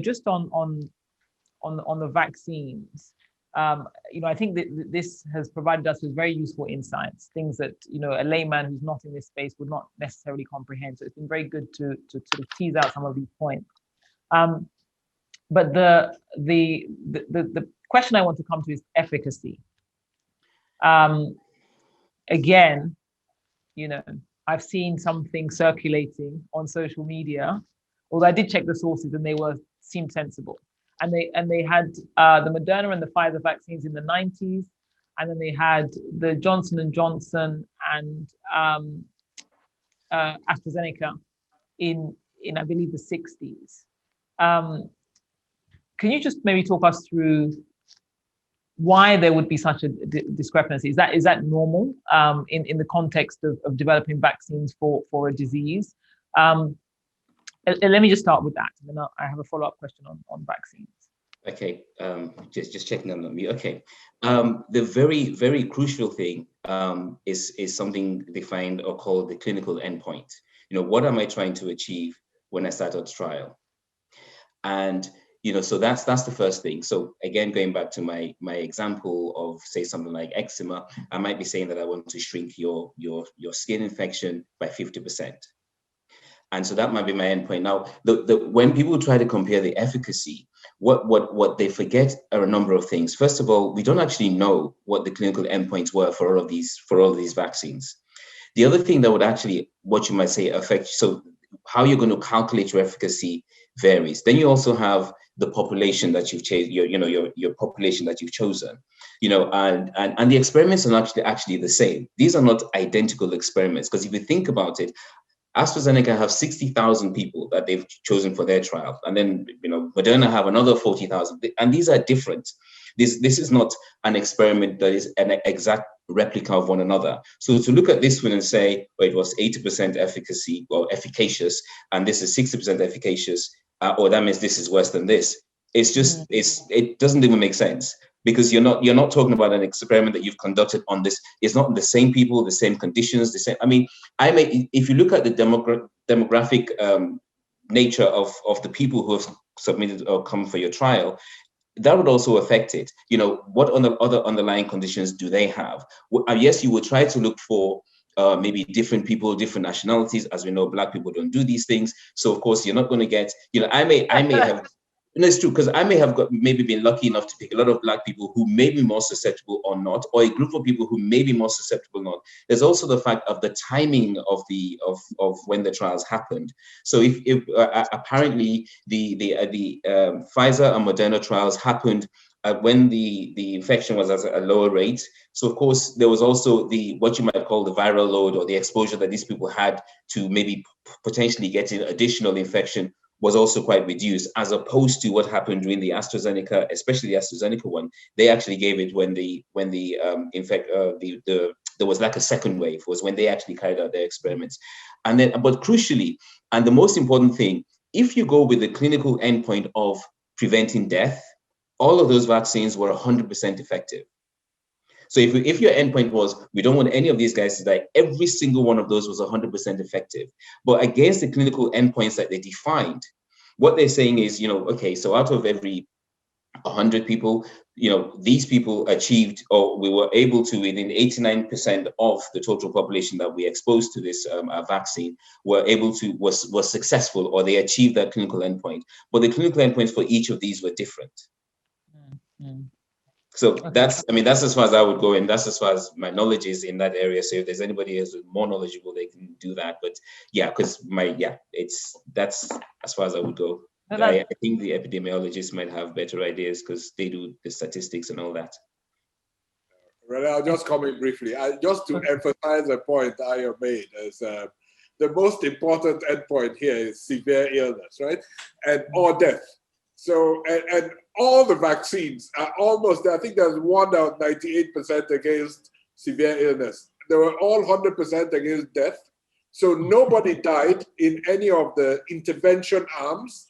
just on the vaccines. I think that this has provided us with very useful insights, things that a layman who's not in this space would not necessarily comprehend. So it's been very good to sort of tease out some of these points. But the question I want to come to is efficacy. Again, I've seen something circulating on social media, although I did check the sources and they seemed sensible. And they had the Moderna and the Pfizer vaccines in the 90s, and then they had the Johnson & Johnson and AstraZeneca in I believe the 60s. Can you just maybe talk us through why there would be such a discrepancy? Is that normal in the context of developing vaccines for a disease? Let me just start with that, and then I have a follow-up question on vaccines. Okay, just checking on me. Okay, the very, very crucial thing is something defined or called the clinical endpoint. what am I trying to achieve when I start a trial? And so that's the first thing. So again, going back to my example of, say, something like eczema, I might be saying that I want to shrink your skin infection by 50%. And so that might be my endpoint. Now, when people try to compare the efficacy, what they forget are a number of things. First of all, we don't actually know what the clinical endpoints were for all of these vaccines. The other thing that would actually, what you might say, affect, so how you're going to calculate your efficacy varies. Then you also have the population that you've chosen, your population that you've chosen, and the experiments are not actually the same. These are not identical experiments, because if you think about it, AstraZeneca have 60,000 people that they've chosen for their trial, and then Moderna have another 40,000, and these are different. This is not an experiment that is an exact replica of one another. So to look at this one and say, well, it was 80% efficacy or efficacious, and this is 60% efficacious, or that means this is worse than this. It's just it doesn't even make sense, because you're not talking about an experiment that you've conducted on this. It's not the same people, the same conditions, the same. I mean, if you look at the demographic nature of the people who have submitted or come for your trial, that would also affect it. What other underlying conditions do they have? Yes, you would try to look for maybe different people, different nationalities. As we know, Black people don't do these things. So of course, you're not going to get, I may have, no, it's true, because I may have maybe been lucky enough to pick a lot of Black people who may be more susceptible or not, or a group of people who may be more susceptible or not. There's also the fact of the timing of when the trials happened. So if apparently the Pfizer and Moderna trials happened when the infection was at a lower rate. So of course, there was also what you might call the viral load, or the exposure that these people had to maybe potentially getting additional infection was also quite reduced, as opposed to what happened during the AstraZeneca, especially the AstraZeneca one. They actually gave it when there was like a second wave, was when they actually carried out their experiments. And then, but crucially, and the most important thing, if you go with the clinical endpoint of preventing death, all of those vaccines were 100% effective. So if your endpoint was, we don't want any of these guys to die, every single one of those was 100% effective. But against the clinical endpoints that they defined, what they're saying is, okay, so out of every 100 people, these people achieved, or we were able to, within 89% of the total population that we exposed to this vaccine, was successful, or they achieved that clinical endpoint. But the clinical endpoints for each of these were different. Mm-hmm. So that's as far as I would go, and that's as far as my knowledge is in that area. So if there's anybody who's more knowledgeable, they can do that. But yeah, because that's as far as I would go. I think the epidemiologists might have better ideas, because they do the statistics and all that. Well, I'll just comment briefly. Just to emphasize a point I have made, is the most important endpoint here is severe illness, right? Or death. So, and all the vaccines are almost, I think there's one out 98% against severe illness. They were all 100% against death. So nobody died in any of the intervention arms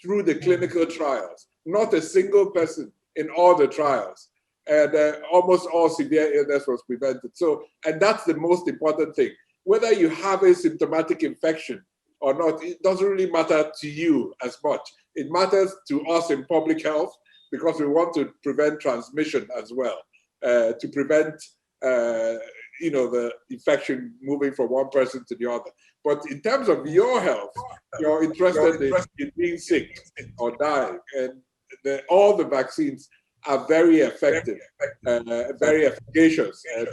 through the clinical trials. Not a single person in all the trials. And almost all severe illness was prevented. So, and that's the most important thing. Whether you have a symptomatic infection or not, it doesn't really matter to you as much. It matters to us in public health, because we want to prevent transmission as well, to prevent the infection moving from one person to the other. But in terms of your health, you're interested in being sick or dying, and all the vaccines are very effective, very efficacious, and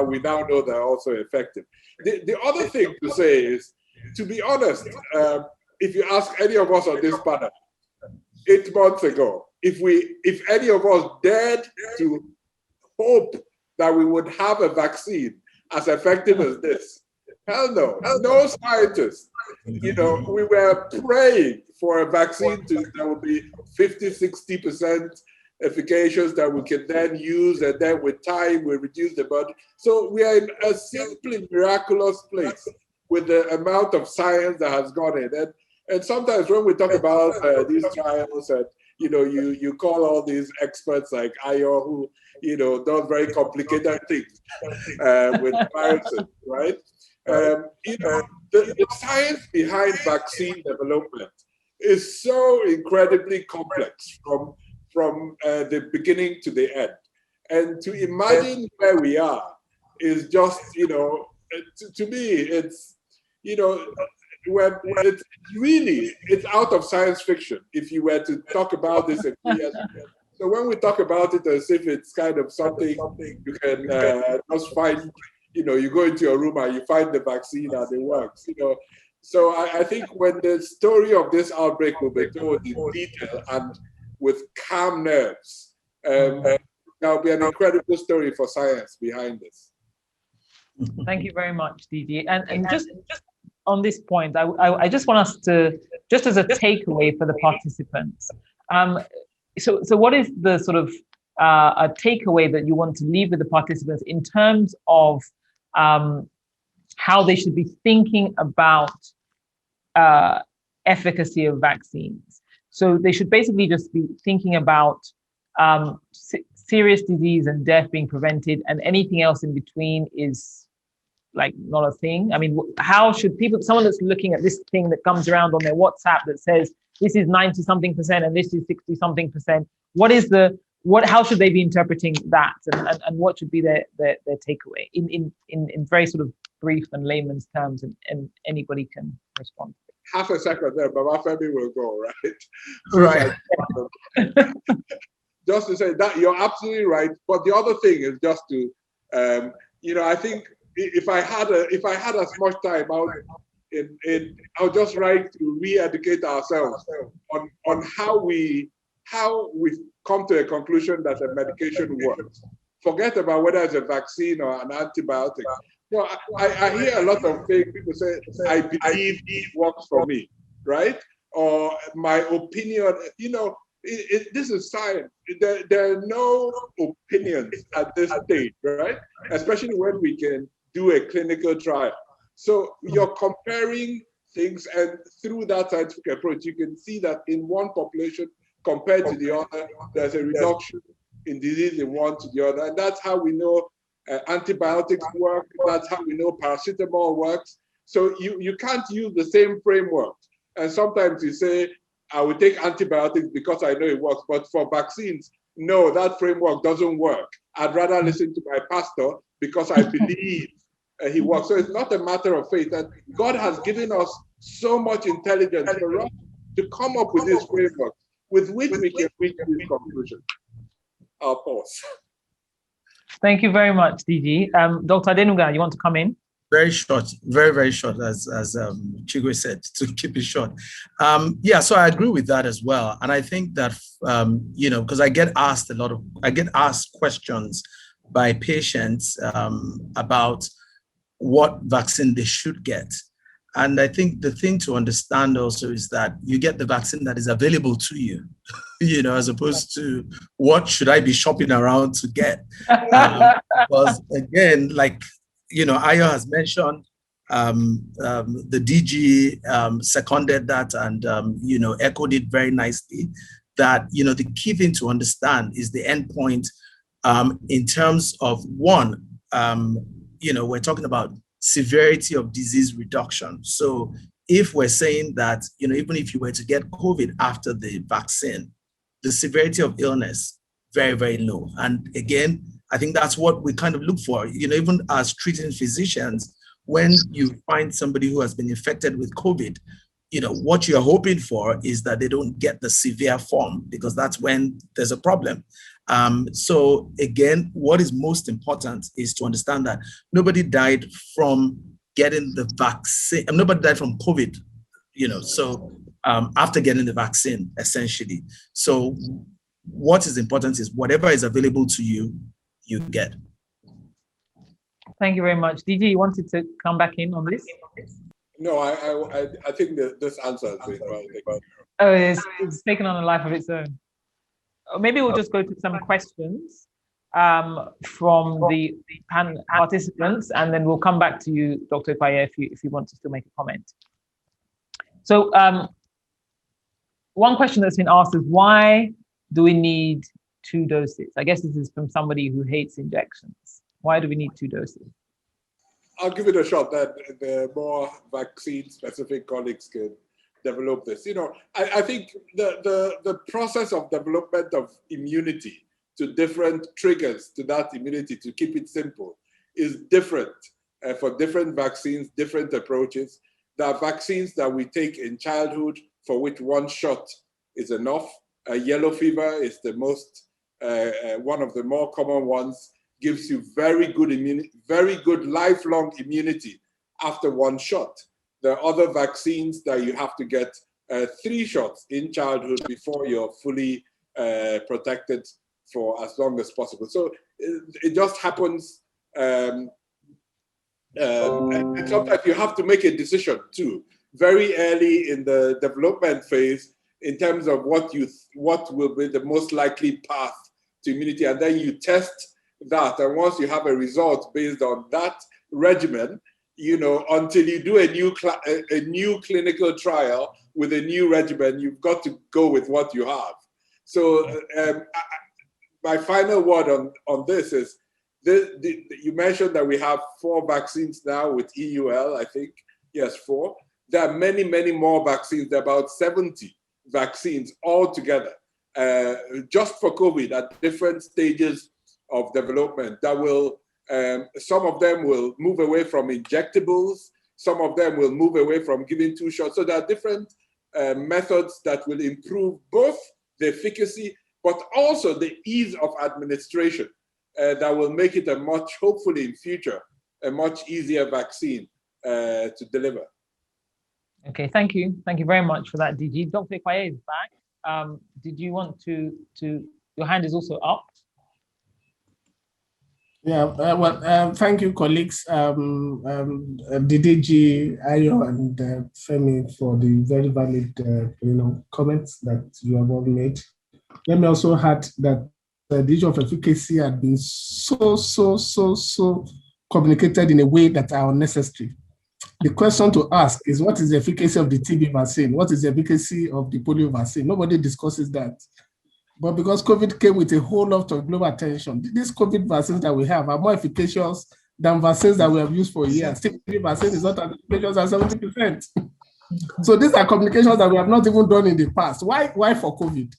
we now know they're also effective. The other thing to say is, to be honest, if you ask any of us on this panel 8 months ago, if any of us dared to hope that we would have a vaccine as effective as this, hell no, no scientists. We were praying for a vaccine that would be 50, 60% efficacious, that we can then use, and then with time we reduce the burden. So we are in a simply miraculous place with the amount of science that has gone in. And sometimes when we talk about these trials, and you call all these experts like Ayo, who does very complicated things with viruses, right? The science behind vaccine development is so incredibly complex from the beginning to the end. And to imagine where we are is just, to me, it's, when it's out of science fiction if you were to talk about this a few years ago. So when we talk about it as if it's kind of something you can just find, you go into your room and you find the vaccine and it works, So I think when the story of this outbreak will be told in detail and with calm nerves, there'll be an incredible story for science behind this. Thank you very much, DG. And just on this point, I just want us to, just as a takeaway for the participants, so what is the sort of a takeaway that you want to leave with the participants in terms of how they should be thinking about efficacy of vaccines? So they should basically just be thinking about serious disease and death being prevented, and anything else in between is like not a thing. I mean, how should people, someone that's looking at this thing that comes around on their WhatsApp that says this is 90-something% and this is 60-something%, how should they be interpreting that, and what should be their takeaway in very sort of brief and layman's terms, and anybody can respond. Half a second there, Baba Femi will go, right? Right. Just to say that you're absolutely right. But the other thing is just to, I think if I had as much time, I'll just write to re-educate ourselves on how we've come to a conclusion that a medication works. Forget about whether it's a vaccine or an antibiotic. I hear a lot of people say, I believe it works for me, right? Or my opinion, this is science. There are no opinions at this stage, right? Especially when we can do a clinical trial. So you're comparing things, and through that scientific approach, you can see that in one population compared to the other, there's a reduction in disease in one to the other. And that's how we know antibiotics work. That's how we know paracetamol works. So you can't use the same framework. And sometimes you say, I will take antibiotics because I know it works. But for vaccines, no, that framework doesn't work. I'd rather listen to my pastor because I believe he works. So it's not a matter of faith. And God has given us so much intelligence for us to come up with this framework with which we can reach this conclusion. I'll pause. Thank you very much, DG. Dr. Adenuga, you want to come in? Very short, very, very short, as Chigwe said, to keep it short. So I agree with that as well. And I think that, because I get asked questions by patients about what vaccine they should get. And I think the thing to understand also is that you get the vaccine that is available to you, as opposed to what should I be shopping around to get? Because again, like, Ayo has mentioned, the DG seconded that and, echoed it very nicely, that, the key thing to understand is the endpoint in terms of one, we're talking about severity of disease reduction. So if we're saying that, even if you were to get COVID after the vaccine, the severity of illness, very, very low. And again, I think that's what we kind of look for, even as treating physicians, when you find somebody who has been infected with COVID, what you're hoping for is that they don't get the severe form, because that's when there's a problem. So again, what is most important is to understand that nobody died from getting the vaccine. Nobody died from COVID, after getting the vaccine, essentially. So what is important is whatever is available to you, you get. Thank you very much. DG, you wanted to come back in on this? No, I think that this answer has been well. Oh, it's taken on a life of its own. Maybe we'll just go to some questions from the panel participants, and then we'll come back to you, Dr. Ipaye, if you want to still make a comment. So one question that's been asked is, why do we need 2 doses? I guess this is from somebody who hates injections. Why do we need 2 doses? I'll give it a shot that the more vaccine-specific colleagues can develop this. I think the process of development of immunity to different triggers to that immunity, to keep it simple, is different for different vaccines, different approaches. There are vaccines that we take in childhood for which one shot is enough. Yellow fever is the most, one of the more common ones, gives you very good immunity, very good lifelong immunity after one shot. There are other vaccines that you have to get 3 shots in childhood before you're fully protected for as long as possible. So it just happens, and sometimes you have to make a decision too, very early in the development phase, in terms of what will be the most likely path to immunity, and then you test that. And once you have a result based on that regimen, until you do a new clinical trial with a new regimen, you've got to go with what you have. So my final word on this is, you mentioned that we have 4 vaccines now with EUL, I think. Yes, 4. There are many, many more vaccines. There are about 70 vaccines altogether, just for COVID at different stages of development that will, some of them will move away from injectables, some of them will move away from giving 2 shots. So there are different methods that will improve both the efficacy, but also the ease of administration that will make it hopefully in future, a much easier vaccine to deliver. Okay, thank you. Thank you very much for that, DG. Dr. Ikwaye is back. Did you want to, your hand is also up. Yeah, thank you, colleagues, DDG, Ayo, and Femi, for the very valid, comments that you have all made. Let me also add that the issue of efficacy had been so communicated in a way that are unnecessary. The question to ask is, what is the efficacy of the TB vaccine? What is the efficacy of the polio vaccine? Nobody discusses that. But because COVID came with a whole lot of global attention, these COVID vaccines that we have are more efficacious than vaccines that we have used for years. TB vaccine is not as efficacious as 70%. So these are communications that we have not even done in the past. Why for COVID?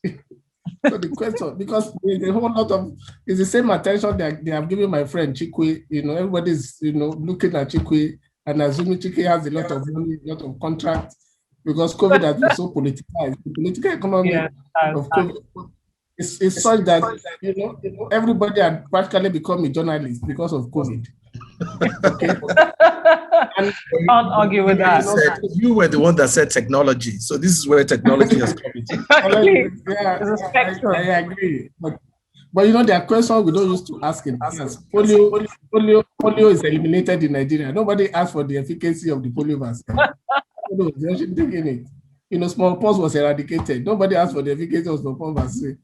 So the question, because there's a whole lot of, it's the same attention that they have given my friend Chikwe. Everybody's looking at Chikwe and assuming Chikwe has a lot of money, a lot of contracts, because COVID has been so politicized. The political economy of COVID is such that everybody had practically become a journalist because of COVID. Okay. And can't argue with that. You were the one that said technology, so this is where technology has come into. Exactly. Yeah, I agree. But there are questions we don't used to ask in class. Polio is eliminated in Nigeria. Nobody asked for the efficacy of the polio vaccine. They should take in it. Smallpox was eradicated. Nobody asked for the efficacy of smallpox vaccine.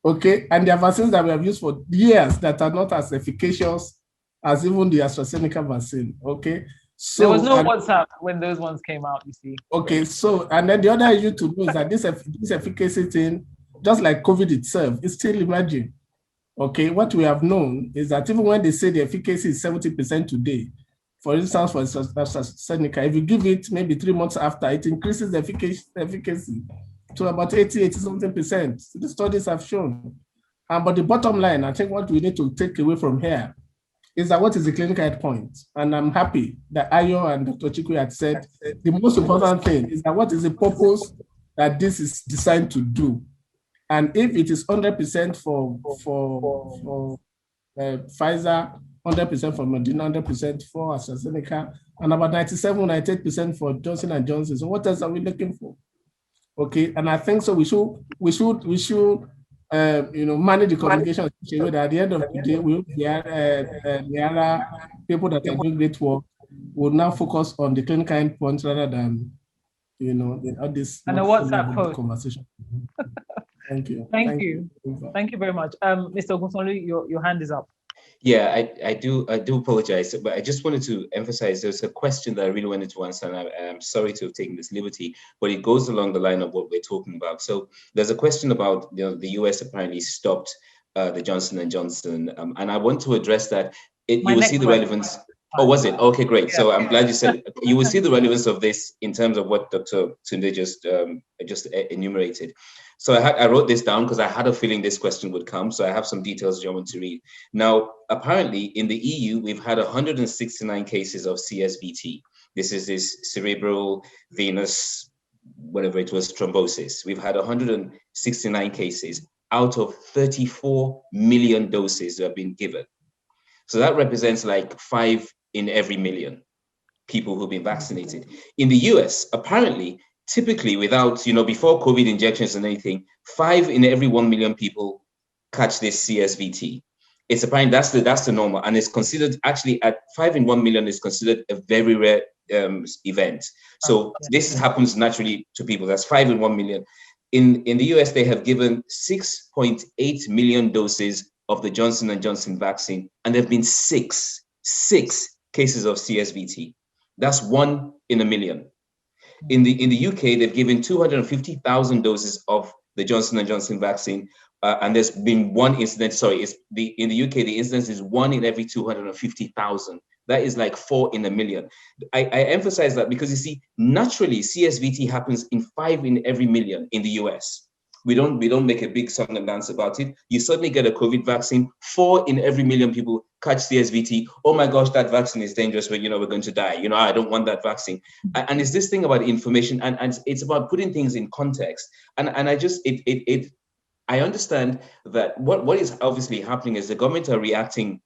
Okay, and there are vaccines that we have used for years that are not as efficacious as even the AstraZeneca vaccine. Okay, so there was no WhatsApp when those ones came out. You see. Okay, so and then the other issue to know is that this efficacy thing, just like COVID itself, is still emerging. Okay, what we have known is that even when they say the efficacy is 70% today, for instance, for AstraZeneca, if you give it maybe 3 months after, it increases the efficacy to about 80-something%. The studies have shown. But the bottom line, I think what we need to take away from here is that what is the clinical endpoint? And I'm happy that Ayo and Dr. Chikwe had said the most important thing is that what is the purpose that this is designed to do? And if it is 100% for Pfizer, 100% for Moderna, 100% for AstraZeneca, and about 97-98% for Johnson & Johnson. So what else are we looking for? Okay, and I think so we should manage the communication in a way that at the end of the day, Niara, people that are doing great work will now focus on the clinical endpoints rather than, all this and the WhatsApp post conversation. Thank you. Thank you. Thank you very much. Mr. Ogunsolu, your hand is up. Yeah, I do apologize, but I just wanted to emphasize there's a question that I really wanted to answer, and I'm sorry to have taken this liberty, but it goes along the line of what we're talking about. So there's a question about the US apparently stopped the Johnson & Johnson, and I want to address that. You will see the relevance. Oh, was it? Okay, great. So I'm glad you said you will see the relevance of this in terms of what Dr. Tunde just enumerated. So I wrote this down because I had a feeling this question would come. So I have some details you want to read. Now, apparently in the EU, we've had 169 cases of CSVT. This is this cerebral venous, whatever it was, thrombosis. We've had 169 cases out of 34 million doses that have been given. So that represents like 5 in every million people who've been vaccinated. In the US, apparently, typically without, before COVID injections and anything, 5 in every 1 million people catch this CSVT. It's apparent that's the normal, and it's considered actually at 5 in 1 million is considered a very rare event. So this happens naturally to people. That's 5 in 1 million. In the US, they have given 6.8 million doses of the Johnson & Johnson vaccine, and there have been six cases of CSVT. That's 1 in a million. In the UK, they've given 250,000 doses of the Johnson & Johnson vaccine, and there's been one incident. In the UK, the incidence is 1 in every 250,000. That is like 4 in a million. I emphasize that because you see, naturally, CSVT happens in 5 in every million in the US. We don't make a big song and dance about it. You suddenly get a COVID vaccine, 4 in every million people catch CSVT. Oh my gosh, that vaccine is dangerous, but we're going to die. I don't want that vaccine. And it's this thing about information, and it's about putting things in context. And I understand that what is obviously happening is the government are reacting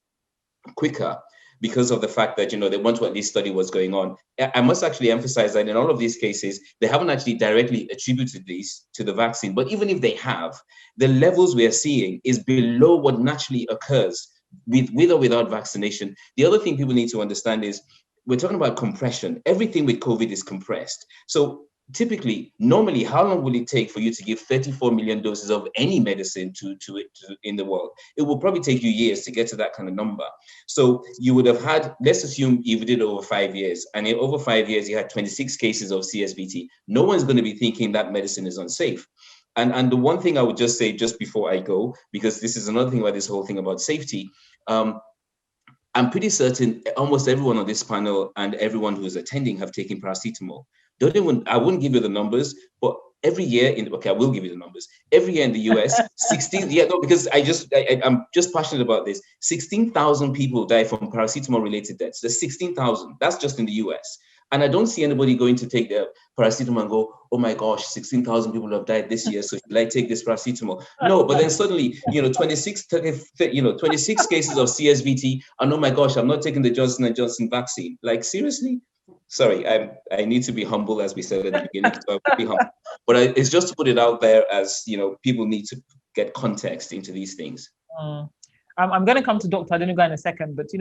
quicker because of the fact that, they want to at least study what's going on. I must actually emphasize that in all of these cases, they haven't actually directly attributed these to the vaccine. But even if they have, the levels we are seeing is below what naturally occurs with or without vaccination. The other thing people need to understand is we're talking about compression. Everything with COVID is compressed. So typically, normally, how long will it take for you to give 34 million doses of any medicine to in the world? It will probably take you years to get to that kind of number. So you would have had, let's assume you did over 5 years, and in over 5 years, you had 26 cases of CSVT. No one's going to be thinking that medicine is unsafe. And the one thing I would just say just before I go, because this is another thing about this whole thing about safety, I'm pretty certain almost everyone on this panel and everyone who's attending have taken paracetamol. I wouldn't give you the numbers, but every year I will give you the numbers. Every year in the US, 16, because I'm just passionate about this. 16,000 people die from paracetamol related deaths. There's 16,000. That's just in the US. And I don't see anybody going to take their paracetamol and go, oh my gosh, 16,000 people have died this year, so should I take this paracetamol? No, but then suddenly, 26 cases of CSVT, and oh my gosh, I'm not taking the Johnson & Johnson vaccine. Like, seriously? Sorry, I need to be humble, as we said at the beginning, so I'll be humble. But it's just to put it out there as, people need to get context into these things. I'm going to come to Dr. Adenuga in a second, but,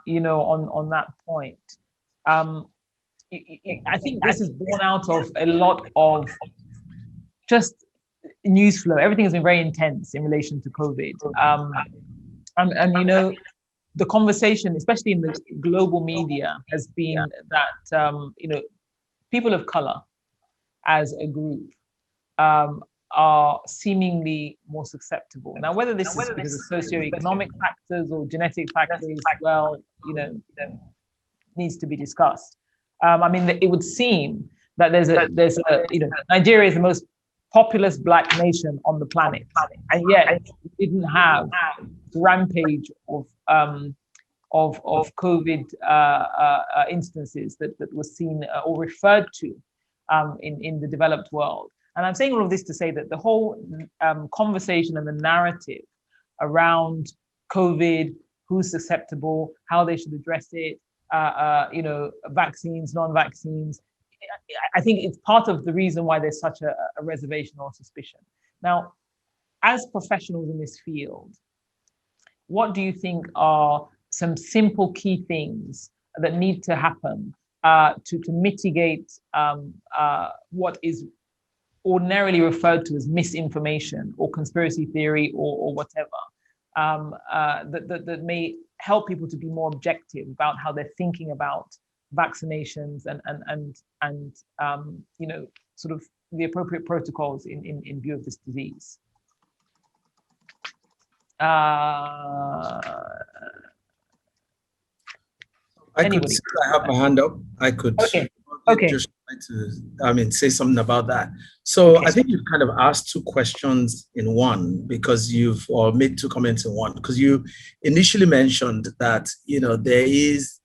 on that point, I think this is born out of a lot of just news flow. Everything has been very intense in relation to COVID. The conversation, especially in the global media, has been that, people of color as a group are seemingly more susceptible. Now, whether this is because of socioeconomic factors or genetic factors, needs to be discussed. It would seem that Nigeria is the most populous Black nation on the planet, and yet we didn't have the rampage of COVID instances that was seen or referred to in the developed world. And I'm saying all of this to say that the whole conversation and the narrative around COVID, who's susceptible, how they should address it, vaccines, non-vaccines, I think it's part of the reason why there's such a reservation or suspicion. Now, as professionals in this field, what do you think are some simple key things that need to happen to mitigate what is ordinarily referred to as misinformation or conspiracy theory or whatever, that may help people to be more objective about how they're thinking about vaccinations and sort of the appropriate protocols in view of this disease. Anybody? Since I have my hand up, I could Okay. just try to, say something about that. So Okay. I think you've kind of asked two questions in one because or made two comments in one, because you initially mentioned that, there is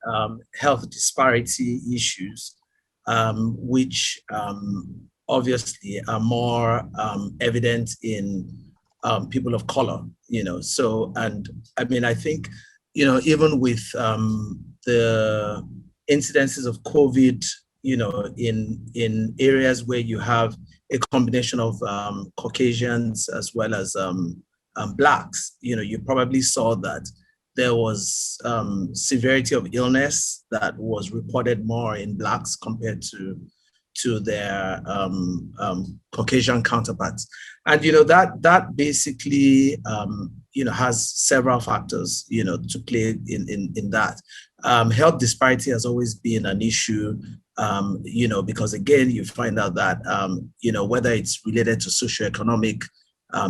health disparity issues, which obviously are more evident in people of color, So, and I mean, I think, even with the incidences of COVID, in areas where you have a combination of Caucasians as well as Blacks, you probably saw that there was severity of illness that was reported more in Blacks compared to their Caucasian counterparts. And, that basically, has several factors, to play in that. Health disparity has always been an issue, because again, you find out that, whether it's related to socioeconomic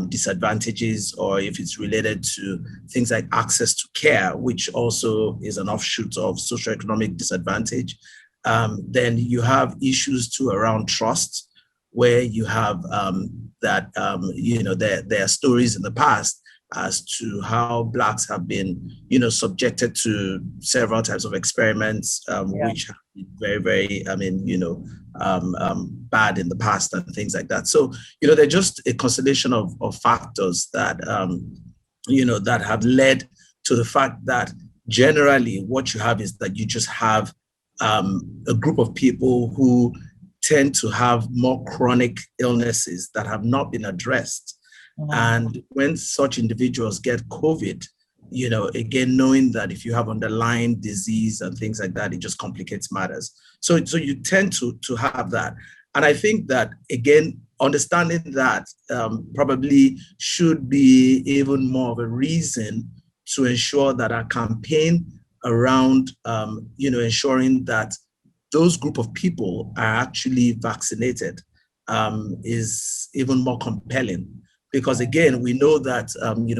disadvantages or if it's related to things like access to care, which also is an offshoot of socioeconomic disadvantage. Then you have issues too around trust, where you have that, there are stories in the past as to how Blacks have been, subjected to several types of experiments, which have been very, very, bad in the past and things like that. So, they're just a constellation of factors that, that have led to the fact that generally what you have is that you just have a group of people who tend to have more chronic illnesses that have not been addressed. Mm-hmm. And when such individuals get COVID, again, knowing that if you have underlying disease and things like that, it just complicates matters. So you tend to have that. And I think that, again, understanding that probably should be even more of a reason to ensure that our campaign around, ensuring that those group of people are actually vaccinated is even more compelling. Because again, we know that,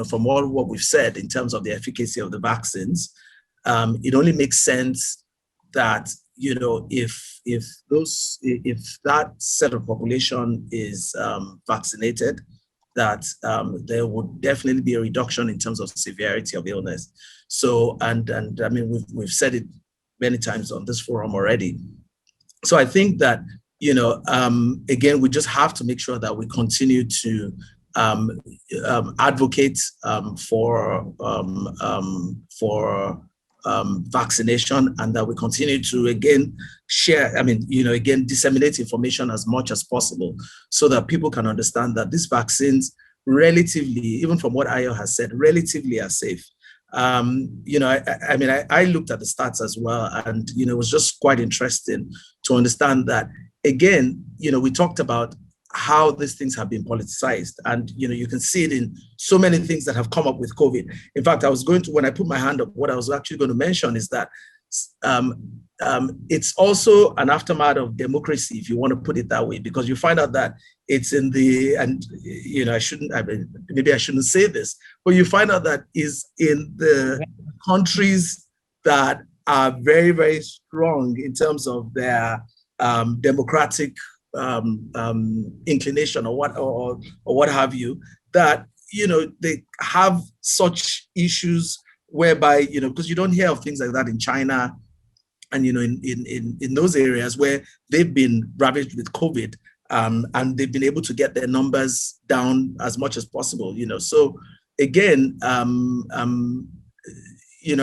from all what we've said in terms of the efficacy of the vaccines, it only makes sense that, if that set of population is vaccinated, that there would definitely be a reduction in terms of severity of illness. So, and I mean, we've said it many times on this forum already. So I think that, again, we just have to make sure that we continue to advocate for vaccination, and that we continue to, again, share, again, disseminate information as much as possible so that people can understand that these vaccines relatively, even from what Ayo has said, relatively are safe. I looked at the stats as well, and, it was just quite interesting to understand that, again, we talked about how these things have been politicized. And, you can see it in so many things that have come up with COVID. In fact, when I put my hand up, what I was actually going to mention is that it's also an aftermath of democracy, if you want to put it that way, because you find out that it's in maybe I shouldn't say this, but you find out that is in the countries that are very, very strong in terms of their democratic inclination or what have you, that they have such issues whereby because you don't hear of things like that in China and in those areas where they've been ravaged with COVID, and they've been able to get their numbers down as much as possible. So again, I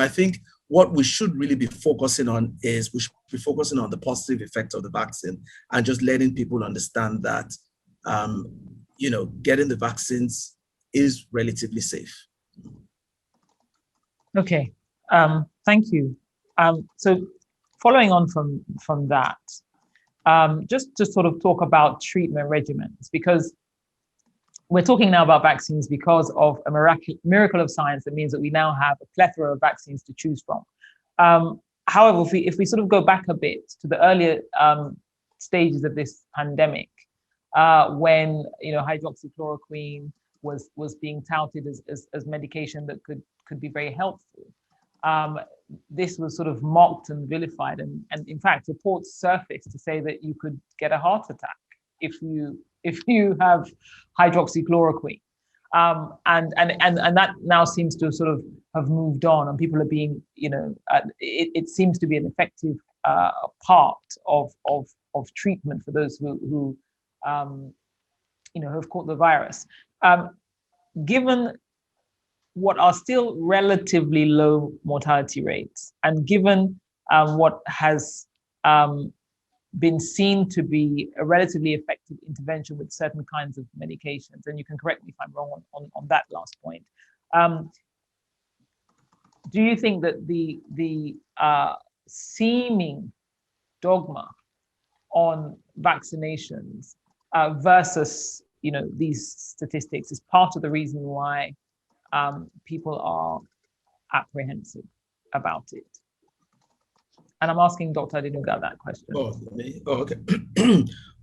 think what we should really be focusing on is we should be focusing on the positive effect of the vaccine and just letting people understand that, getting the vaccines is relatively safe. Okay, thank you. So following on from that, just to sort of talk about treatment regimens, because we're talking now about vaccines because of a miracle of science that means that we now have a plethora of vaccines to choose from. However, if we sort of go back a bit to the earlier stages of this pandemic, when hydroxychloroquine was being touted as medication that could be very helpful, this was sort of mocked and vilified, and in fact, reports surfaced to say that you could get a heart attack if you have hydroxychloroquine, and that now seems to sort of have moved on, and people are being, it seems to be an effective part of treatment for those who have caught the virus. Given what are still relatively low mortality rates, and given what has been seen to be a relatively effective intervention with certain kinds of medications, and you can correct me if I'm wrong on that last point, do you think that the seeming dogma on vaccinations versus these statistics is part of the reason why people are apprehensive about it? And I'm asking Dr. Adenuga that question. Oh, okay.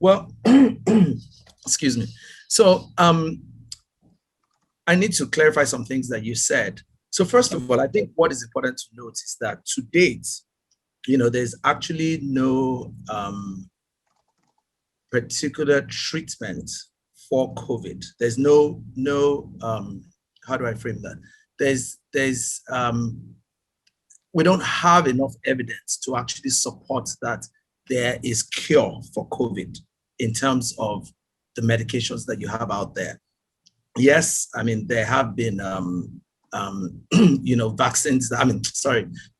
Well, excuse me. So I need to clarify some things that you said. So first of all, I think what is important to note is that to date, there's actually no particular treatment for COVID. There's no how do I frame that? We don't have enough evidence to actually support that there is cure for COVID in terms of the medications that you have out there. Yes, I mean, there have been,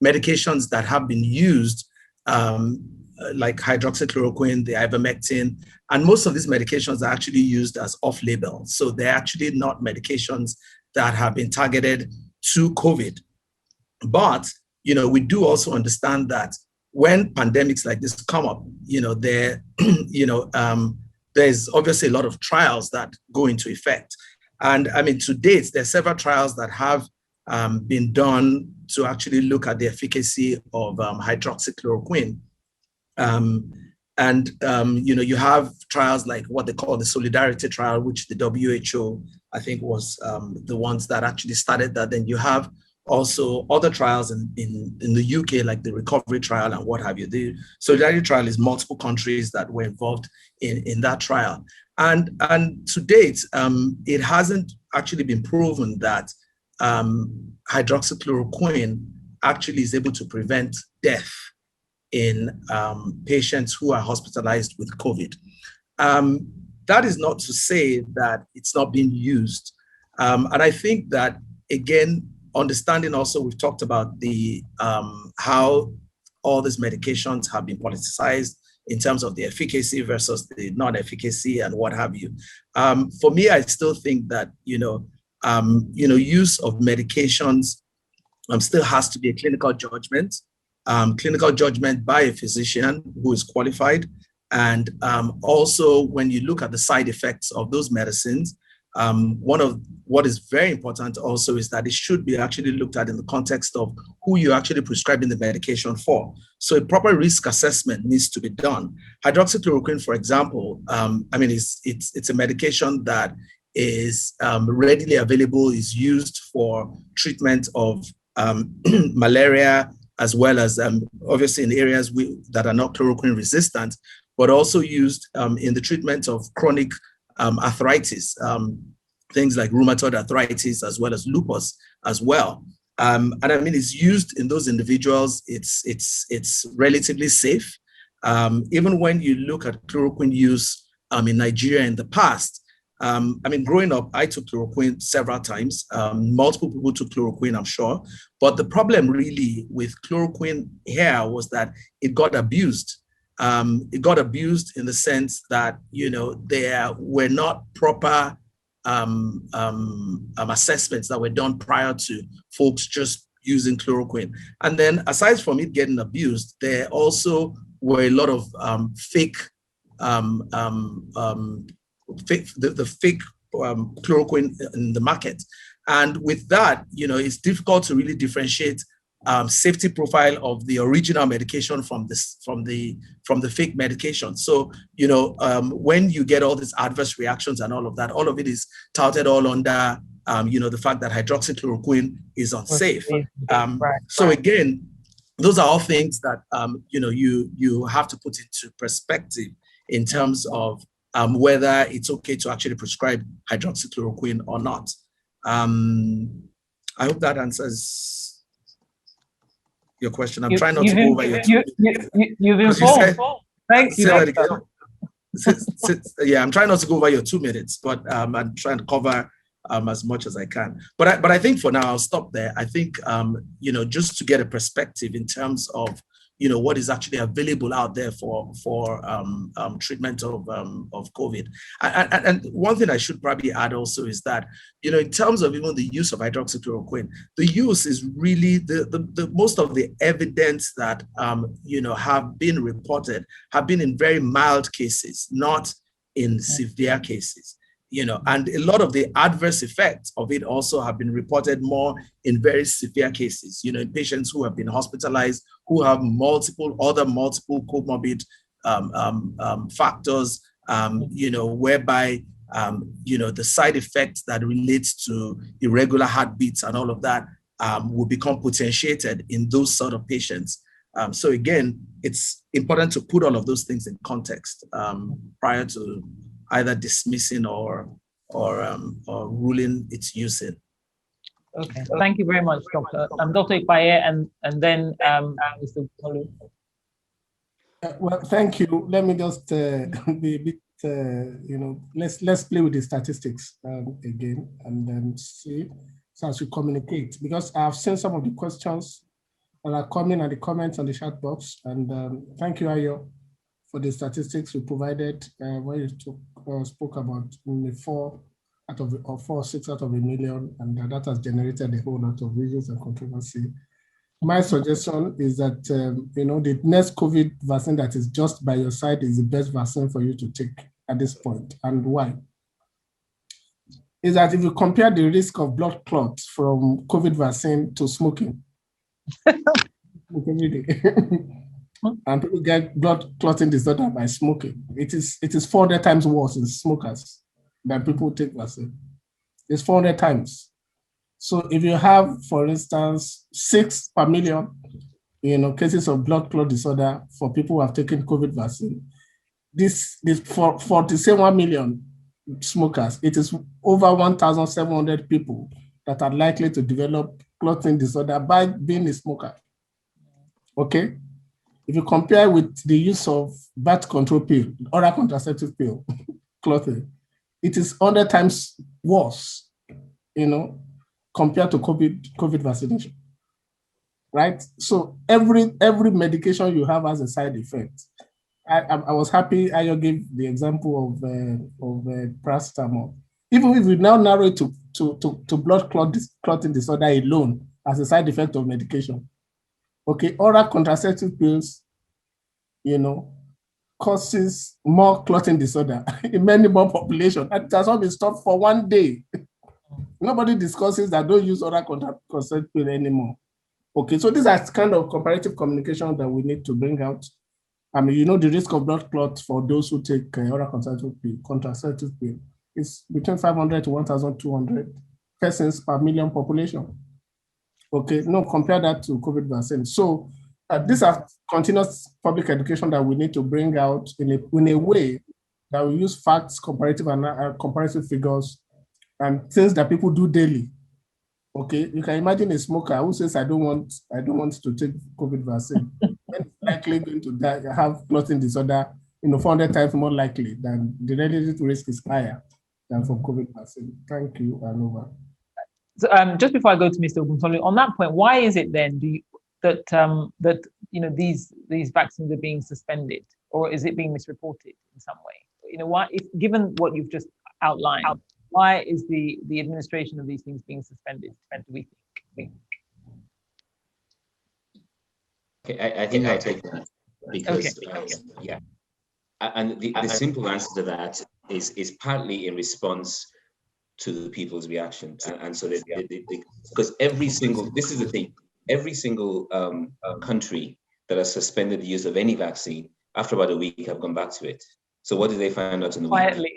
medications that have been used, like hydroxychloroquine, the ivermectin, and most of these medications are actually used as off-label. So they're actually not medications that have been targeted to COVID. But we do also understand that when pandemics like this come up, there's obviously a lot of trials that go into effect. And I mean, to date, there's several trials that have been done to actually look at the efficacy of hydroxychloroquine. You have trials like what they call the Solidarity trial, which the WHO, I think, was the ones that actually started that. Then you have also other trials in the UK, like the Recovery trial and what have you. The Solidarity trial is multiple countries that were involved in that trial. And to date, it hasn't actually been proven that hydroxychloroquine actually is able to prevent death in patients who are hospitalized with COVID. That is not to say that it's not being used. And I think that, again, understanding also, we've talked about the how all these medications have been politicized in terms of the efficacy versus the non-efficacy and what have you. For me, I still think that use of medications still has to be a clinical judgment by a physician who is qualified. And also, when you look at the side effects of those medicines, one of what is very important also is that it should be actually looked at in the context of who you're actually prescribing the medication for. So a proper risk assessment needs to be done. Hydroxychloroquine, for example, it's a medication that is readily available, is used for treatment of malaria, as well as obviously in areas that are not chloroquine resistant, but also used in the treatment of chronic arthritis, things like rheumatoid arthritis, as well as lupus as well. And I mean, it's used in those individuals. It's relatively safe. Even when you look at chloroquine use in Nigeria in the past, growing up, I took chloroquine several times. Multiple people took chloroquine, I'm sure. But the problem really with chloroquine here was that it got abused. It got abused in the sense that, there were not proper assessments that were done prior to folks just using chloroquine. And then aside from it getting abused, there also were a lot of fake chloroquine in the market. And with that, it's difficult to really differentiate safety profile of the original medication from the fake medication. So, when you get all these adverse reactions and all of that, all of it is touted all under the fact that hydroxychloroquine is unsafe. Right. So again, those are all things that you have to put into perspective in terms of whether it's okay to actually prescribe hydroxychloroquine or not. I hope that answers your question. I'm trying not to go over your 2 minutes. You've informed. Thank you, Doctor. Yeah, I'm trying not to go over your 2 minutes, but I'm trying to cover as much as I can. But I think for now I'll stop there. I think just to get a perspective in terms of what is actually available out there for treatment of COVID. And one thing I should probably add also is that in terms of even the use of hydroxychloroquine, the use is really the most of the evidence that have been reported have been in very mild cases, not in severe cases. And a lot of the adverse effects of it also have been reported more in very severe cases, in patients who have been hospitalized, who have multiple comorbid factors, whereby, the side effects that relates to irregular heartbeats and all of that will become potentiated in those sort of patients. So again, it's important to put all of those things in context prior to either dismissing or ruling its use in. Okay, thank you very much, Doctor. Dr. Ikpaye and then Mr. Bolu. Well, thank you. Let me just be a bit, let's play with the statistics again and then see so as we communicate, because I've seen some of the questions that are coming and the comments on the chat box. And thank you, Ayo, for the statistics you provided when you spoke about only 4 or 6 out of a million, and that has generated a whole lot of visuals and controversy. My suggestion is that the next COVID vaccine that is just by your side is the best vaccine for you to take at this point. And why? Is that if you compare the risk of blood clots from COVID vaccine to smoking, and people get blood clotting disorder by smoking, it is 400 times worse in smokers than people who take vaccine. It's 400 times. So if you have, for instance, 6 per million, cases of blood clot disorder for people who have taken COVID vaccine, this for 47 million smokers, it is over 1,700 people that are likely to develop clotting disorder by being a smoker. Okay? If you compare with the use of birth control pill, oral contraceptive pill, clothing, it is 100 times worse, compared to COVID vaccination, right? So every medication you have has a side effect. I was happy Ayo gave the example of paracetamol. Even if we now narrow it to blood clotting disorder alone as a side effect of medication, okay, oral contraceptive pills, causes more clotting disorder in many more population. And it has not been stopped for 1 day. Nobody discusses that don't use oral contraceptive pill anymore. Okay, so these are kind of comparative communication that we need to bring out. I mean, the risk of blood clots for those who take oral contraceptive pill is between 500 to 1,200 persons per million population. Okay, no, compare that to COVID vaccine. So these are continuous public education that we need to bring out in a way that we use facts, comparative and comparative figures, and things that people do daily. Okay, you can imagine a smoker who says, I don't want to take COVID vaccine. It's likely going to die, have clotting disorder, 400 times more likely than the relative risk is higher than for COVID vaccine. Thank you, and over. So, just before I go to Mr. Ogunsolu, on that point, why is it then that these vaccines are being suspended, or is it being misreported in some way? Why, given what you've just outlined, why is the administration of these things being suspended, do we think? Okay, I think I'll take that because and the simple answer to that is partly in response to the people's reaction, and so because every single country that has suspended the use of any vaccine after about a week have gone back to it. So what did they find out in the quietly?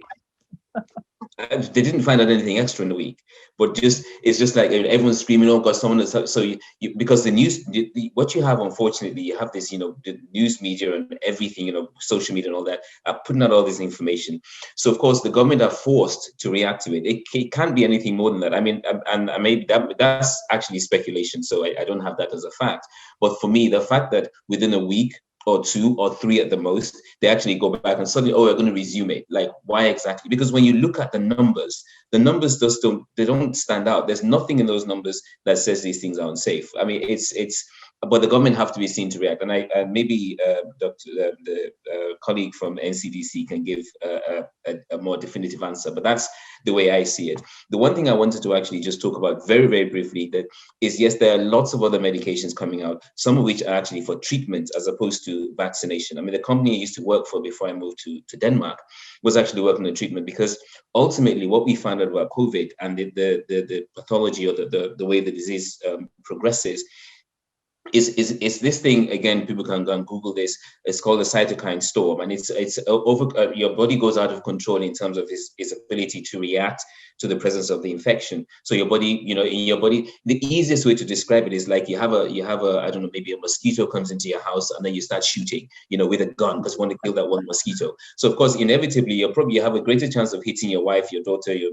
they didn't find out anything extra in the week, but it's just like everyone's screaming, oh God, someone is, so because the news, what you have, unfortunately, you have this, the news media and everything, social media and all that, are putting out all this information. So of course the government are forced to react to it. It can't be anything more than that. I mean, and maybe that's actually speculation, so I don't have that as a fact. But for me, the fact that within a week or 2 or 3 at the most, they actually go back and suddenly, oh, we're going to resume it. Like, why exactly? Because when you look at the numbers just don't stand out. There's nothing in those numbers that says these things are unsafe. I mean, but the government have to be seen to react. And maybe the colleague from NCDC can give a more definitive answer, but that's the way I see it. The one thing I wanted to actually just talk about very, very briefly that is, yes, there are lots of other medications coming out, some of which are actually for treatment as opposed to vaccination. I mean, the company I used to work for before I moved to Denmark was actually working on treatment, because ultimately what we found out about COVID and the pathology or the way the disease progresses is this thing, again, people can go and Google this. It's called a cytokine storm, and it's over your body goes out of control in terms of its ability to react to the presence of the infection. So your body, in your body, the easiest way to describe it is like you have a I don't know, maybe a mosquito comes into your house and then you start shooting, with a gun because you want to kill that one mosquito. So of course, inevitably, you have a greater chance of hitting your wife, your daughter, your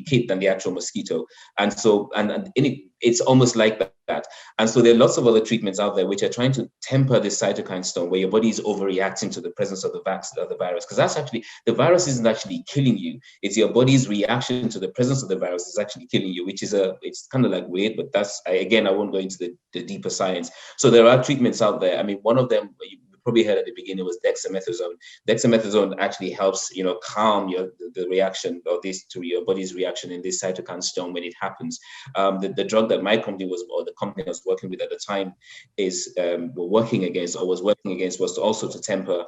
kid than the actual mosquito. And so, and it's almost like that. And so there are lots of other treatments out there which are trying to temper this cytokine storm, where your body is overreacting to the presence of the virus. Because that's actually, the virus isn't actually killing you. It's your body's reaction to the presence of the virus is actually killing you, which is it's kind of like weird, but I won't go into the deeper science. So there are treatments out there. I mean, one of them, probably heard at the beginning, was dexamethasone. Dexamethasone actually helps, calm the reaction of this to your body's reaction in this cytokine storm when it happens. The drug that my company or the company I was working with at the time was working against was also to temper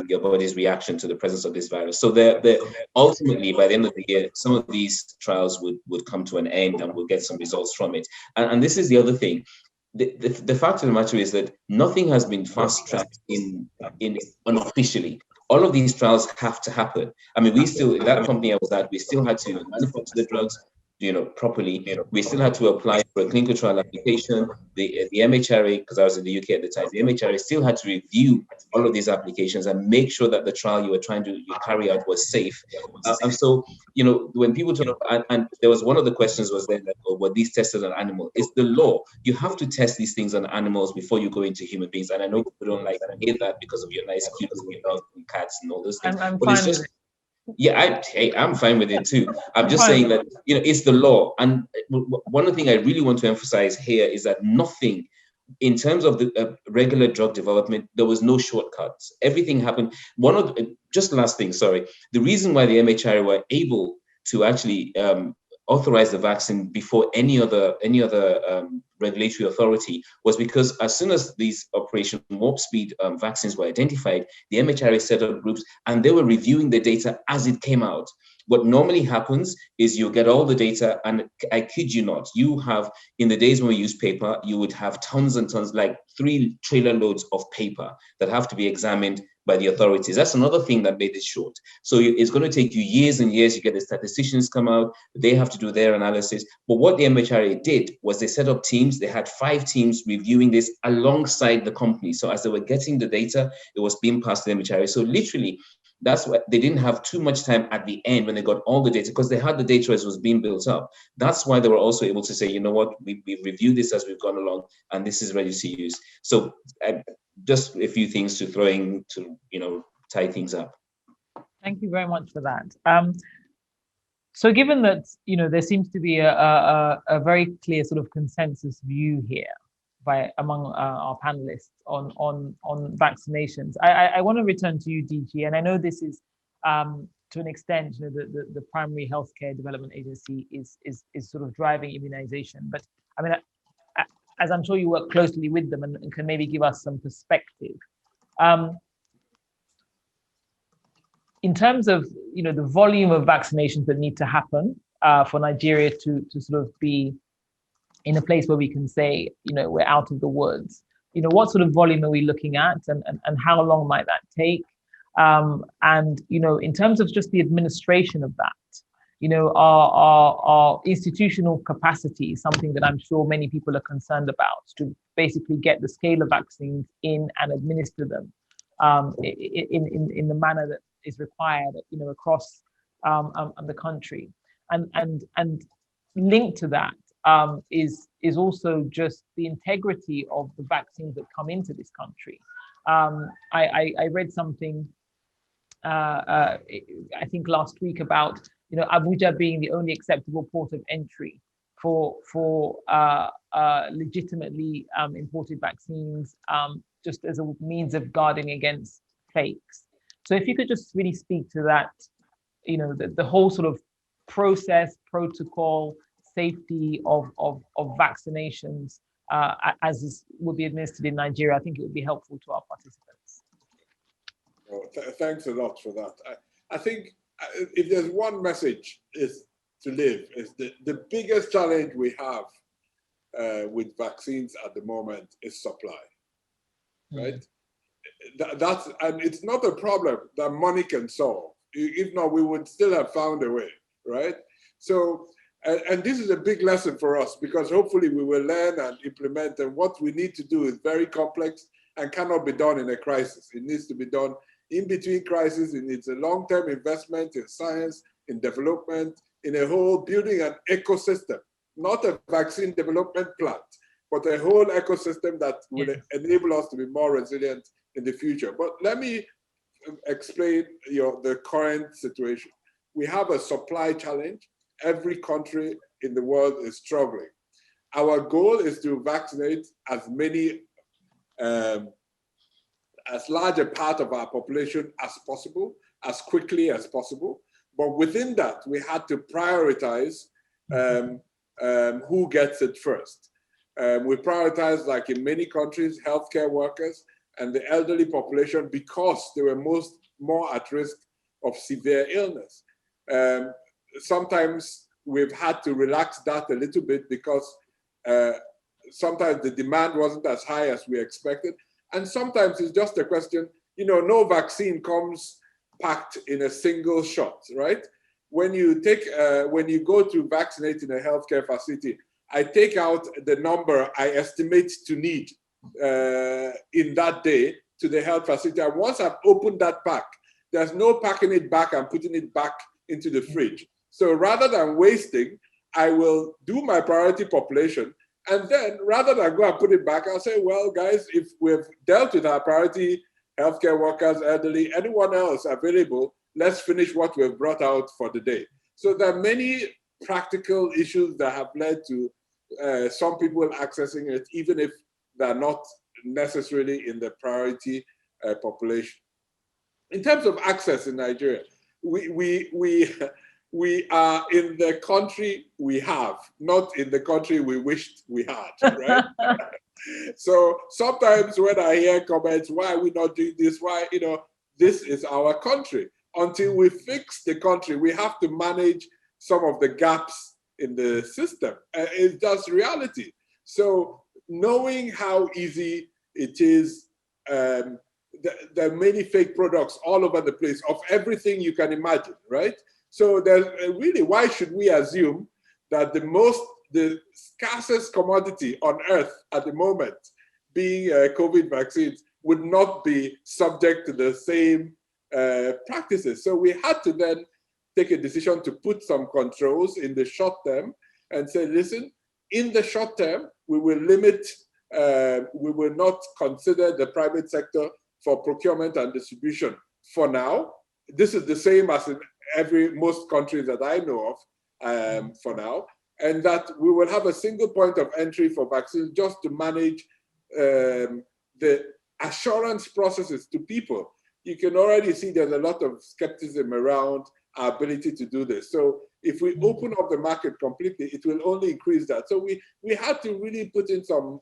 your body's reaction to the presence of this virus. So ultimately, by the end of the year, some of these trials would come to an end and we'll get some results from it. And this is the other thing. The fact of the matter is that nothing has been fast-tracked in unofficially. All of these trials have to happen. I mean, that company I was at, we still had to manufacture the drugs, properly. We still had to apply for a clinical trial application. The MHRA, because I was in the UK at the time, the MHRA still had to review all of these applications and make sure that the trial you were trying to carry out was safe. And so, when people talk, and there was one of the questions was then, were these tested on animals? It's the law. You have to test these things on animals before you go into human beings. And I know people don't like to hear that because of your nice cute dogs and cats and all those things. I'm but fine it's just with it. Yeah, I'm fine with it too. I'm just saying that, it's the law. And one of the things I really want to emphasize here is that nothing, in terms of the regular drug development, there was no shortcuts. Everything happened. Just last thing, sorry. The reason why the MHRA were able to actually authorize the vaccine before any other regulatory authority was because as soon as these Operation Warp Speed vaccines were identified, the MHRA set up groups and they were reviewing the data as it came out. What normally happens is you get all the data, and I kid you not, you have, in the days when we use paper, you would have tons and tons, like 3 trailer loads of paper that have to be examined by the authorities. That's another thing that made it short. So it's going to take you years and years. You get the statisticians come out, they have to do their analysis. But what the MHRA did was they set up teams. They had 5 teams reviewing this alongside the company. So as they were getting the data, it was being passed to the MHRA. So literally, that's why they didn't have too much time at the end when they got all the data, because they had the data as it was being built up. That's why they were also able to say, you know what, we've reviewed this as we've gone along, and this is ready to use. So just a few things to throw in to, tie things up. Thank you very much for that. So given that, there seems to be a very clear sort of consensus view here among our panelists on vaccinations, I want to return to you, DG, and I know this is to an extent, the Primary Healthcare Development Agency is sort of driving immunization, but I mean, as I'm sure you work closely with them and can maybe give us some perspective. In terms of, the volume of vaccinations that need to happen for Nigeria to sort of be in a place where we can say, we're out of the woods, what sort of volume are we looking at, and how long might that take? And, in terms of just the administration of that, our institutional capacity is something that I'm sure many people are concerned about, to basically get the scale of vaccines in and administer them in the manner that is required, across the country. And linked to that is also just the integrity of the vaccines that come into this country. I read something I think last week about Abuja being the only acceptable port of entry for legitimately imported vaccines, just as a means of guarding against fakes. So if you could just really speak to that, the whole sort of process, protocol, safety of vaccinations as would be administered in Nigeria, I think it would be helpful to our participants. Well, thanks a lot for that. I think if there's one message is to live, is the biggest challenge we have with vaccines at the moment is supply, right? That's, and it's not a problem that money can solve. If not, we would still have found a way, right? So, and this is a big lesson for us, because hopefully we will learn and implement, and what we need to do is very complex and cannot be done in a crisis. It needs to be done in between crises. It needs a long-term investment in science, in development, in a whole building an ecosystem, not a vaccine development plant, but a whole ecosystem that will enable us to be more resilient in the future. But let me explain the current situation. We have a supply challenge. Every country in the world is struggling. Our goal is to vaccinate as many, as large a part of our population as possible, as quickly as possible. But within that, we had to prioritize who gets it first. We prioritize, like in many countries, healthcare workers and the elderly population, because they were more at risk of severe illness. Sometimes we've had to relax that a little bit, because sometimes the demand wasn't as high as we expected. And sometimes it's just a question, no vaccine comes packed in a single shot, right? When you go to vaccinate in a healthcare facility, I take out the number I estimate to need in that day to the health facility. And once I've opened that pack, there's no packing it back and putting it back into the fridge. So rather than wasting, I will do my priority population. And then rather than go and put it back, I'll say, well, guys, if we've dealt with our priority healthcare workers, elderly, anyone else available, let's finish what we've brought out for the day. So there are many practical issues that have led to some people accessing it, even if they're not necessarily in the priority population. In terms of access in Nigeria, we are in the country we have, not in the country we wished we had, right? So sometimes when I hear comments, why are we not doing this? Why, this is our country. Until we fix the country, we have to manage some of the gaps in the system. It's just reality. So knowing how easy it is, there are many fake products all over the place of everything you can imagine, right? So there's really, why should we assume that the scarcest commodity on earth at the moment, being COVID vaccines, would not be subject to the same practices? So we had to then take a decision to put some controls in the short term and say, listen, in the short term, we will limit, we will not consider the private sector for procurement and distribution for now. This is the same as in most countries that I know of for now, and that we will have a single point of entry for vaccines just to manage the assurance processes to people. You can already see there's a lot of skepticism around our ability to do this. So if we open up the market completely, it will only increase that. So we had to really put in some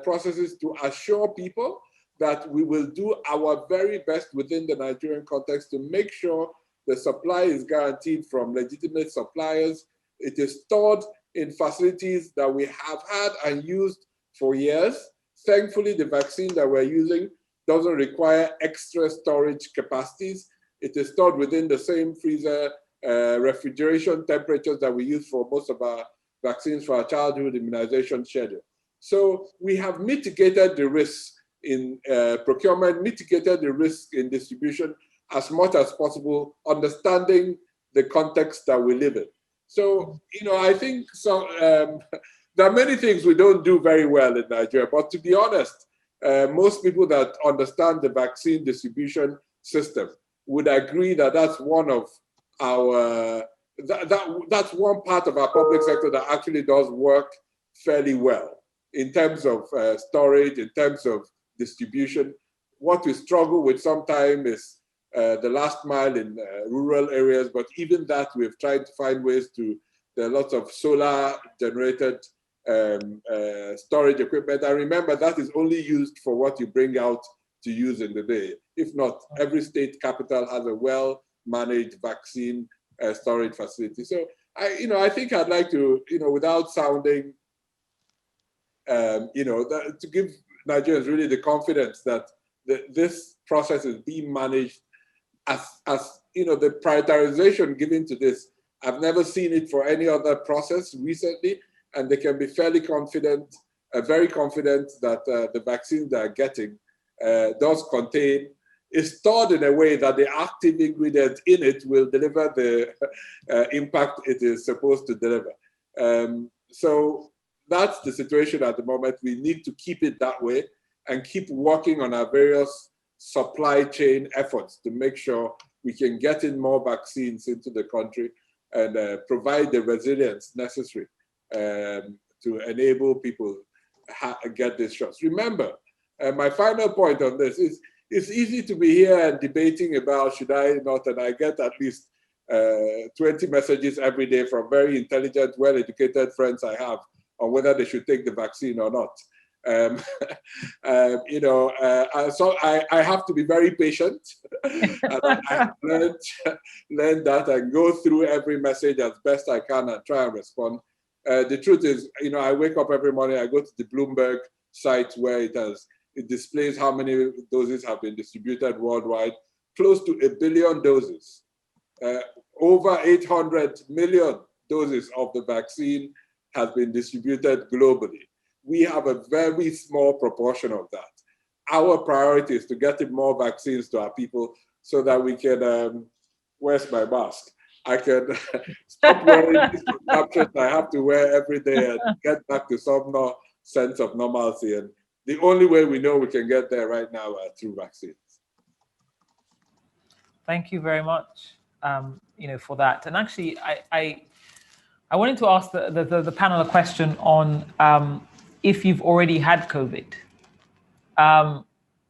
processes to assure people that we will do our very best within the Nigerian context to make sure the supply is guaranteed from legitimate suppliers. It is stored in facilities that we have had and used for years. Thankfully, the vaccine that we're using doesn't require extra storage capacities. It is stored within the same freezer refrigeration temperatures that we use for most of our vaccines for our childhood immunization schedule. So we have mitigated the risks in procurement, mitigated the risk in distribution as much as possible, understanding the context that we live in. So, I think there are many things we don't do very well in Nigeria, but to be honest, most people that understand the vaccine distribution system would agree that that's one of our, that's one part of our public sector that actually does work fairly well in terms of storage, in terms of distribution. What we struggle with sometimes is the last mile in rural areas, but even that we've tried to find ways to, there are lots of solar generated storage equipment. And remember, that is only used for what you bring out to use in the day. If not, every state capital has a well-managed vaccine storage facility. So I think I'd like to, without sounding, to give Nigerians really the confidence that this process is being managed as the prioritization given to this. I've never seen it for any other process recently, and they can be fairly confident, very confident that the vaccine they're getting does contain, is stored in a way that the active ingredient in it will deliver the impact it is supposed to deliver. So that's the situation at the moment. We need to keep it that way and keep working on our various supply chain efforts to make sure we can get in more vaccines into the country and provide the resilience necessary to enable people get these shots. Remember, my final point on this is, it's easy to be here and debating about should I not, and I get at least 20 messages every day from very intelligent, well-educated friends I have on whether they should take the vaccine or not. So I have to be very patient. And I learned that and go through every message as best I can and try and respond. The truth is, I wake up every morning, I go to the Bloomberg site where it displays how many doses have been distributed worldwide, close to 1 billion doses. Over 800 million doses of the vaccine has been distributed globally. We have a very small proportion of that. Our priority is to get more vaccines to our people so that we can, where's my mask? I can stop wearing these contraptions I have to wear every day and get back to some sense of normalcy. And the only way we know we can get there right now are through vaccines. Thank you very much, for that. And actually, I wanted to ask the panel a question on if you've already had COVID.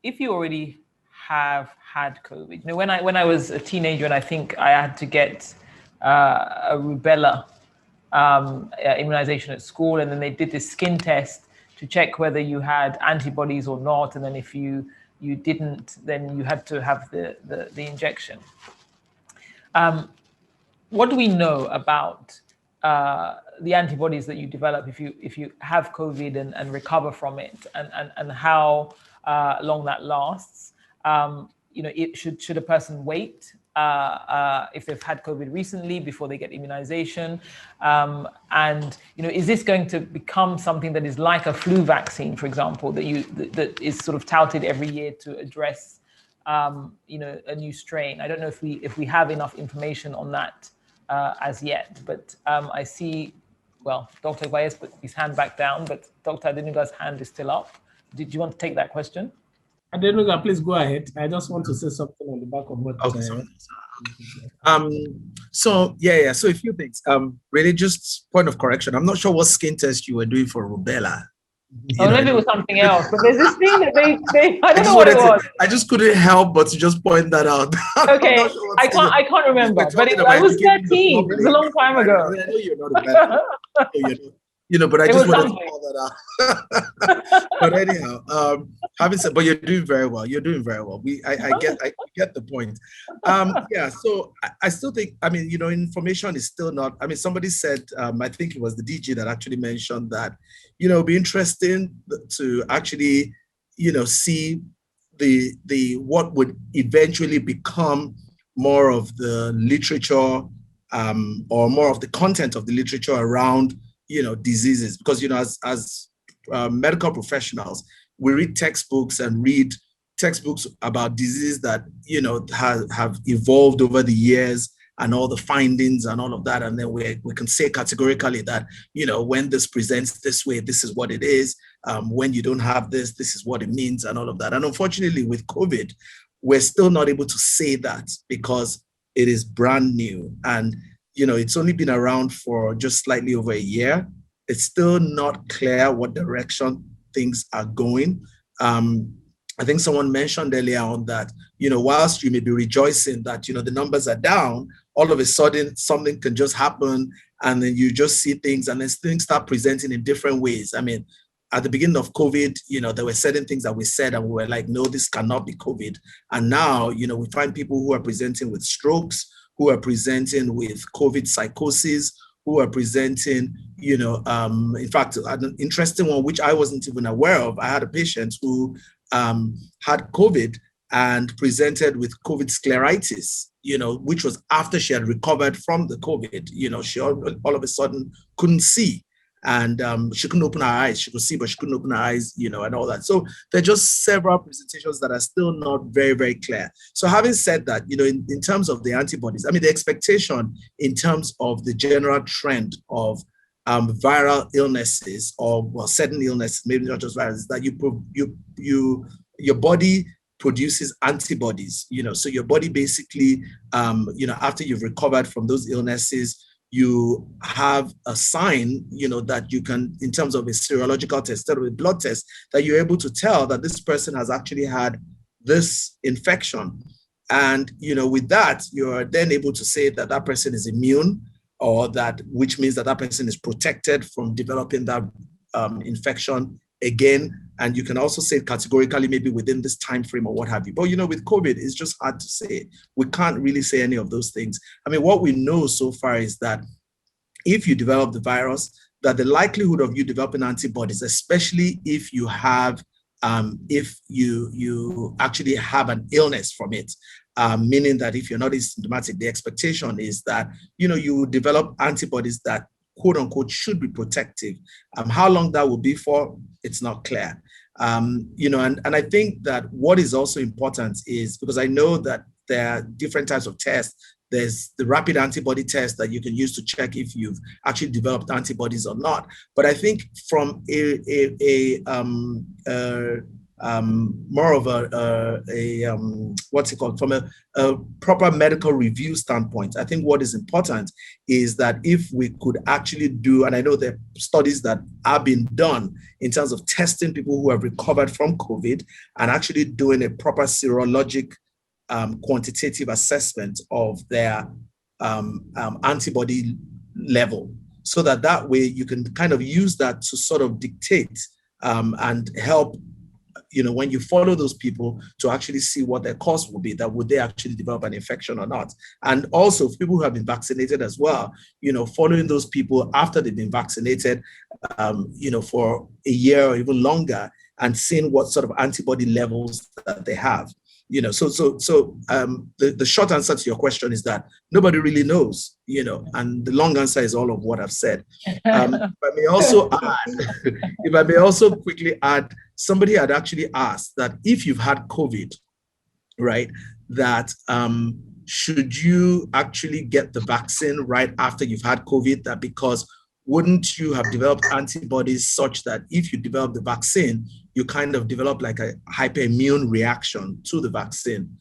If you already have had COVID, when I was a teenager, and I think I had to get a rubella immunization at school, and then they did this skin test to check whether you had antibodies or not, and then if you didn't, then you had to have the injection. What do we know about the antibodies that you develop if you have COVID and recover from it, and how long that lasts? Should a person wait if they've had COVID recently before they get immunization? And is this going to become something that is like a flu vaccine, for example, that is sort of touted every year to address a new strain? I don't know if we have enough information on that as yet, but I see, Dr. Guayes put his hand back down, but Dr. Adenuga's hand is still up. Did you want to take that question? Adenuga, please go ahead. I just want to say something on the back of what. Okay. So a few things. Really, just point of correction. I'm not sure what skin test you were doing for rubella. Maybe it was something else. But there's this thing that they I don't know what it was. I just couldn't help but to just point that out. Okay, sure I can't remember. But I was 13. It was a long time ago. I know you're not a bad. But I just wanted to call that out. But anyhow, having said, but you're doing very well. You're doing very well. I get the point. So I still think, information is still not. Somebody said, I think it was the DG that actually mentioned that, it'd be interesting to actually, see the what would eventually become more of the literature or more of the content of the literature around, diseases. Because, as medical professionals, we read textbooks and read textbooks about diseases that, have evolved over the years and all the findings and all of that. And then we can say categorically that, when this presents this way, this is what it is. When you don't have this, this is what it means and all of that. And unfortunately with COVID, we're still not able to say that because it is brand new. And, it's only been around for just slightly over a year. It's still not clear what direction things are going. I think someone mentioned earlier on that, whilst you may be rejoicing that, the numbers are down, all of a sudden something can just happen and then you just see things and then things start presenting in different ways. I mean, at the beginning of COVID, there were certain things that we said and we were like, no, this cannot be COVID. And now, we find people who are presenting with strokes, who are presenting with COVID psychosis, who are presenting, in fact, an interesting one, which I wasn't even aware of. I had a patient who had COVID and presented with COVID scleritis, which was after she had recovered from the COVID. She all of a sudden couldn't see and she couldn't open her eyes. She could see, but she couldn't open her eyes, and all that. So there are just several presentations that are still not very, very clear. So having said that, in terms of the antibodies, I mean, the expectation in terms of the general trend of viral illnesses or certain illnesses, maybe not just viruses, that your body produces antibodies, so your body basically, after you've recovered from those illnesses, you have a sign, that you can, in terms of a serological test or a blood test, that you're able to tell that this person has actually had this infection. And, with that, you're then able to say that that person is immune, or that, which means that that person is protected from developing that infection again. And you can also say categorically, maybe within this time frame or what have you. But, with COVID, it's just hard to say. We can't really say any of those things. I mean, what we know so far is that if you develop the virus, that the likelihood of you developing antibodies, especially if you have, if you actually have an illness from it, meaning that if you're not asymptomatic, the expectation is that, you develop antibodies that, quote unquote, should be protective. How long that will be for, it's not clear. And I think that what is also important is, because I know that there are different types of tests. There's the rapid antibody test that you can use to check if you've actually developed antibodies or not. But I think from more of what's it called, from a proper medical review standpoint, I think what is important is that if we could actually do, and I know there are studies that have been done in terms of testing people who have recovered from COVID and actually doing a proper serologic quantitative assessment of their antibody level, so that way you can kind of use that to sort of dictate and help, when you follow those people, to actually see what their cause will be, that would they actually develop an infection or not. And also for people who have been vaccinated as well, following those people after they've been vaccinated, for a year or even longer, and seeing what sort of antibody levels that they have. The short answer to your question is that nobody really knows, and the long answer is all of what I've said. If I may also quickly add, somebody had actually asked that if you've had COVID, right, that should you actually get the vaccine right after you've had COVID, that because wouldn't you have developed antibodies such that if you develop the vaccine, you kind of develop like a hyperimmune reaction to the vaccine?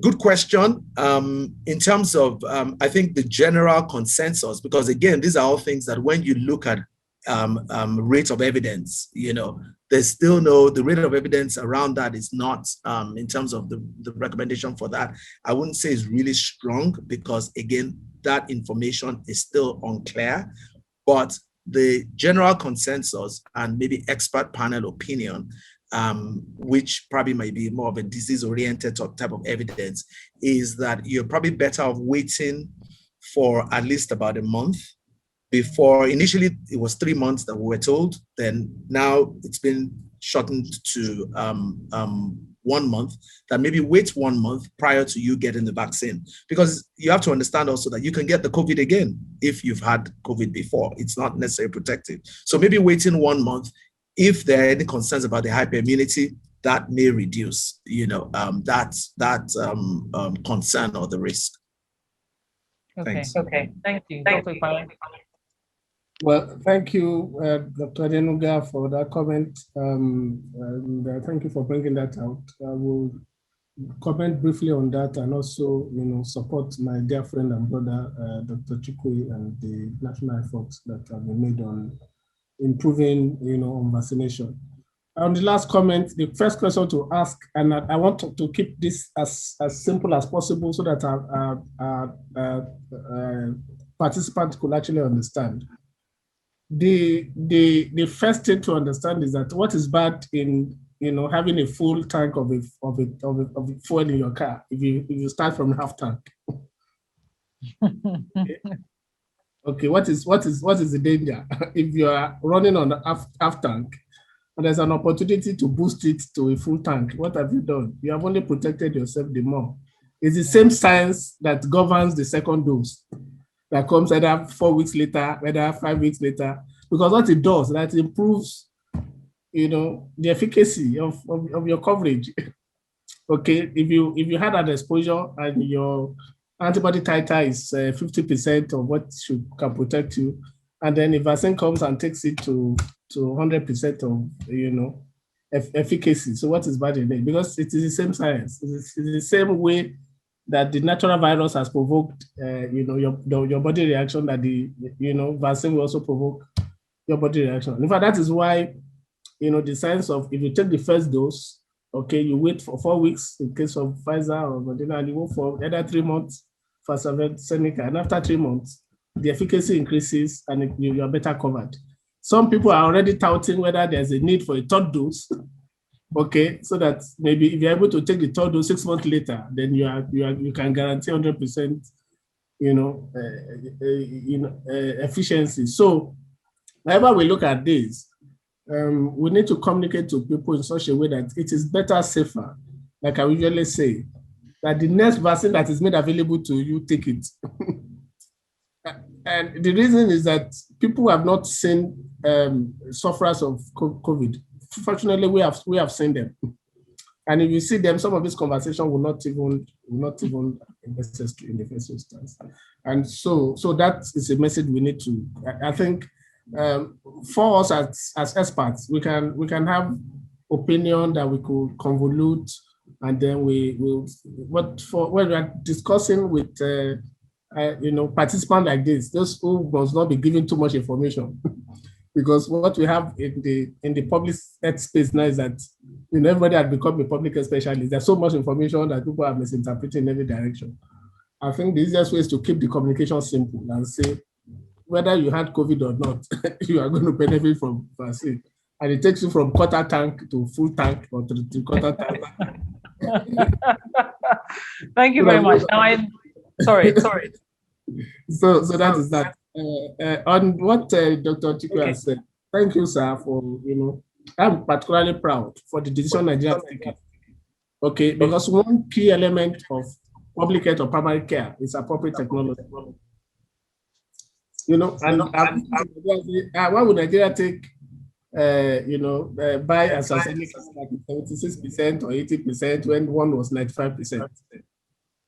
Good question. In terms of, I think the general consensus, because again, these are all things that when you look at rate of evidence, there's still the rate of evidence around that is not, in terms of the recommendation for that, I wouldn't say is really strong, because again, that information is still unclear. But the general consensus and maybe expert panel opinion, which probably might be more of a disease-oriented type of evidence, is that you're probably better off waiting for at least about a month before. Initially, it was 3 months that we were told. Then now it's been shortened to 1 month, that maybe wait 1 month prior to you getting the vaccine. Because you have to understand also that you can get the COVID again if you've had COVID before. It's not necessarily protective. So maybe waiting 1 month, if there are any concerns about the hyperimmunity, that may reduce, that concern or the risk. Okay. Thanks. Okay. Thank you. Dr. Kwame. Well, thank you, Dr. Adenuga, for that comment. And thank you for bringing that out. I will comment briefly on that and also, support my dear friend and brother, Dr. Chikwe, and the national efforts that have been made on improving, on vaccination. On the last comment, the first question to ask, and I want to keep this as simple as possible so that our participants could actually understand. The first thing to understand is that what is bad in having a full tank of fuel in your car if you start from half tank. Okay, what is the danger if you are running on the half tank and there's an opportunity to boost it to a full tank? What have you done? You have only protected yourself the more. It's the same science that governs the second dose that comes either 4 weeks later, whether 5 weeks later, because what it does, that improves, the efficacy of your coverage. Okay, if you had an exposure and your antibody titer is 50% of what can protect you, and then the vaccine comes and takes it to 100% of efficacy. So what is bad in it? Because it is the same science. It's the same way that the natural virus has provoked, your body reaction, that the vaccine will also provoke your body reaction. In fact, that is why, the science of, if you take the first dose, okay, you wait for 4 weeks in case of Pfizer or Moderna, and you go for either 3 months for AstraZeneca, and after 3 months, the efficacy increases and you are better covered. Some people are already touting whether there's a need for a third dose. Okay, so that maybe if you're able to take the third dose 6 months later, then you can guarantee 100%, efficiency. So, whenever we look at this, we need to communicate to people in such a way that it is better, safer. Like I usually say, that the next vaccine that is made available to you, take it. And the reason is that people have not seen sufferers of COVID. Fortunately, we have seen them, and if you see them, some of this conversation will not even be necessary in the first instance. And so that is a message we need to. I think for us as experts, we can have opinion that we could convolute, and then we will. But when we are discussing with participants like this, those who must not be given too much information. Because what we have in the public health space now is that everybody has become a public health specialist. There's so much information that people are misinterpreting in every direction. I think the easiest way is to keep the communication simple and say whether you had COVID or not, you are going to benefit from vaccine. And it takes you from quarter tank to full tank or to quarter tank. Thank you very much. Now sorry. So that is that. On what Dr. Chikwe has said, thank you, sir, for, I'm particularly proud for the decision Nigeria has taken. Okay, because one key element of public health or primary care is appropriate technology. Why would Nigeria take, buy AstraZeneca like 76% or 80% when one was 95%?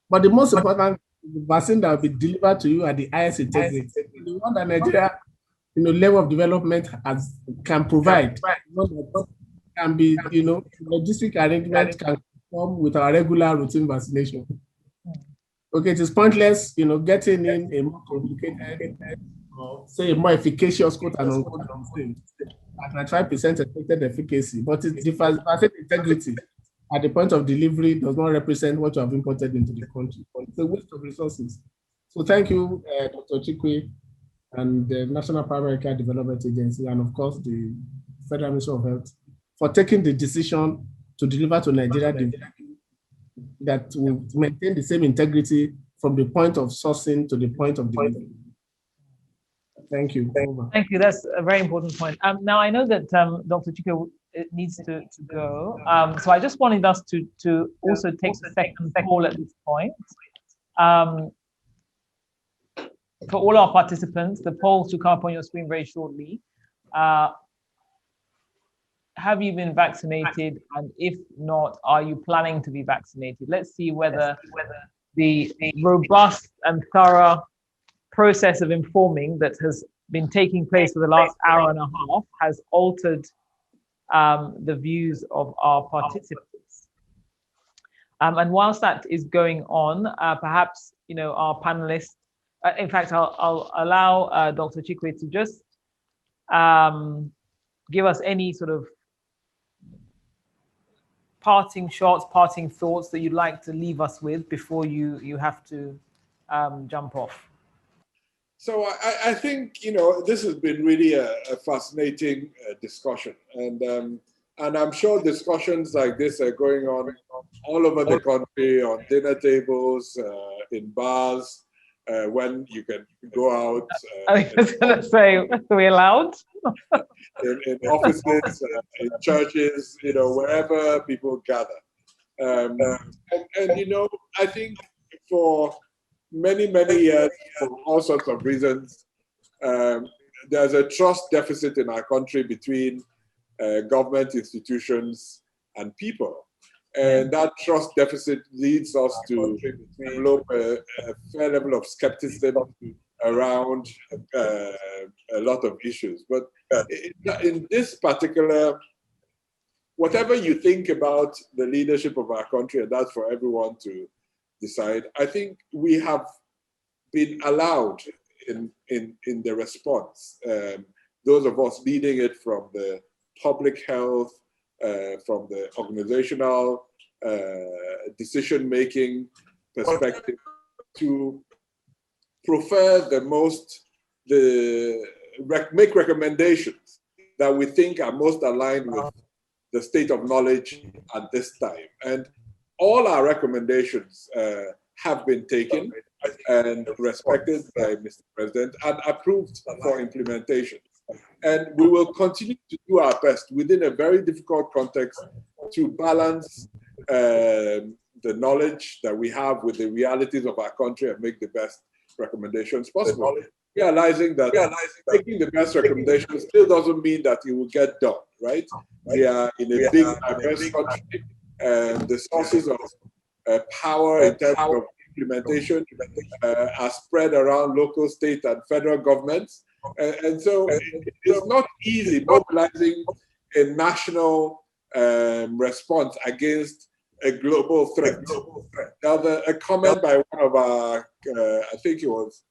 But the most important, the vaccine that will be delivered to you at the highest integrity, the one that Nigeria, level of development can provide, can be, logistic arrangement can come with our regular routine vaccination. Okay, it is pointless, getting in a more complicated, or say a more efficacious quote and unquote vaccine at 95% expected efficacy, but it differs. Vaccine integrity at the point of delivery does not represent what you have imported into the country. It's a waste of resources. So thank you, Dr. Chikwe, and the National Primary Care Development Agency, and of course the Federal Ministry of Health, for taking the decision to deliver to Nigeria that will maintain the same integrity from the point of sourcing to the point of delivery. Thank you. Thank you. That's a very important point. Now, I know that Dr. Chikwe it needs to go. So I just wanted us to also take a second call at this point. For all our participants, the polls will come up on your screen very shortly. Have you been vaccinated? And if not, are you planning to be vaccinated? Let's see whether the robust and thorough process of informing that has been taking place for the last hour and a half has altered the views of our participants. And whilst that is going on, perhaps our panelists, in fact, I'll allow Dr. Chikwe to just give us any sort of parting shots, parting thoughts that you'd like to leave us with before you have to jump off. So I think this has been really a fascinating discussion, and I'm sure discussions like this are going on all over the country, on dinner tables, in bars, when you can go out. I was going to say, are we allowed? in offices, in churches, wherever people gather. And I think for many years, for all sorts of reasons, there's a trust deficit in our country between government institutions and people. And that trust deficit leads us to develop a fair level of skepticism around a lot of issues. But in this particular, whatever you think about the leadership of our country, and that's for everyone to decide, I think we have been allowed in the response, those of us leading it from the public health, from the organizational decision-making perspective, to prefer make recommendations that we think are most aligned with the state of knowledge at this time. And all our recommendations have been taken and respected by Mr. President and approved for implementation. And we will continue to do our best within a very difficult context to balance the knowledge that we have with the realities of our country and make the best recommendations possible. Realizing that making the best recommendations still doesn't mean that it will get done, right? We are in a big, diverse country, and the sources of power in terms of implementation are spread around local, state, and federal governments. And so it's not easy mobilizing a national response against a global threat. Now, a comment by one of our, I think it was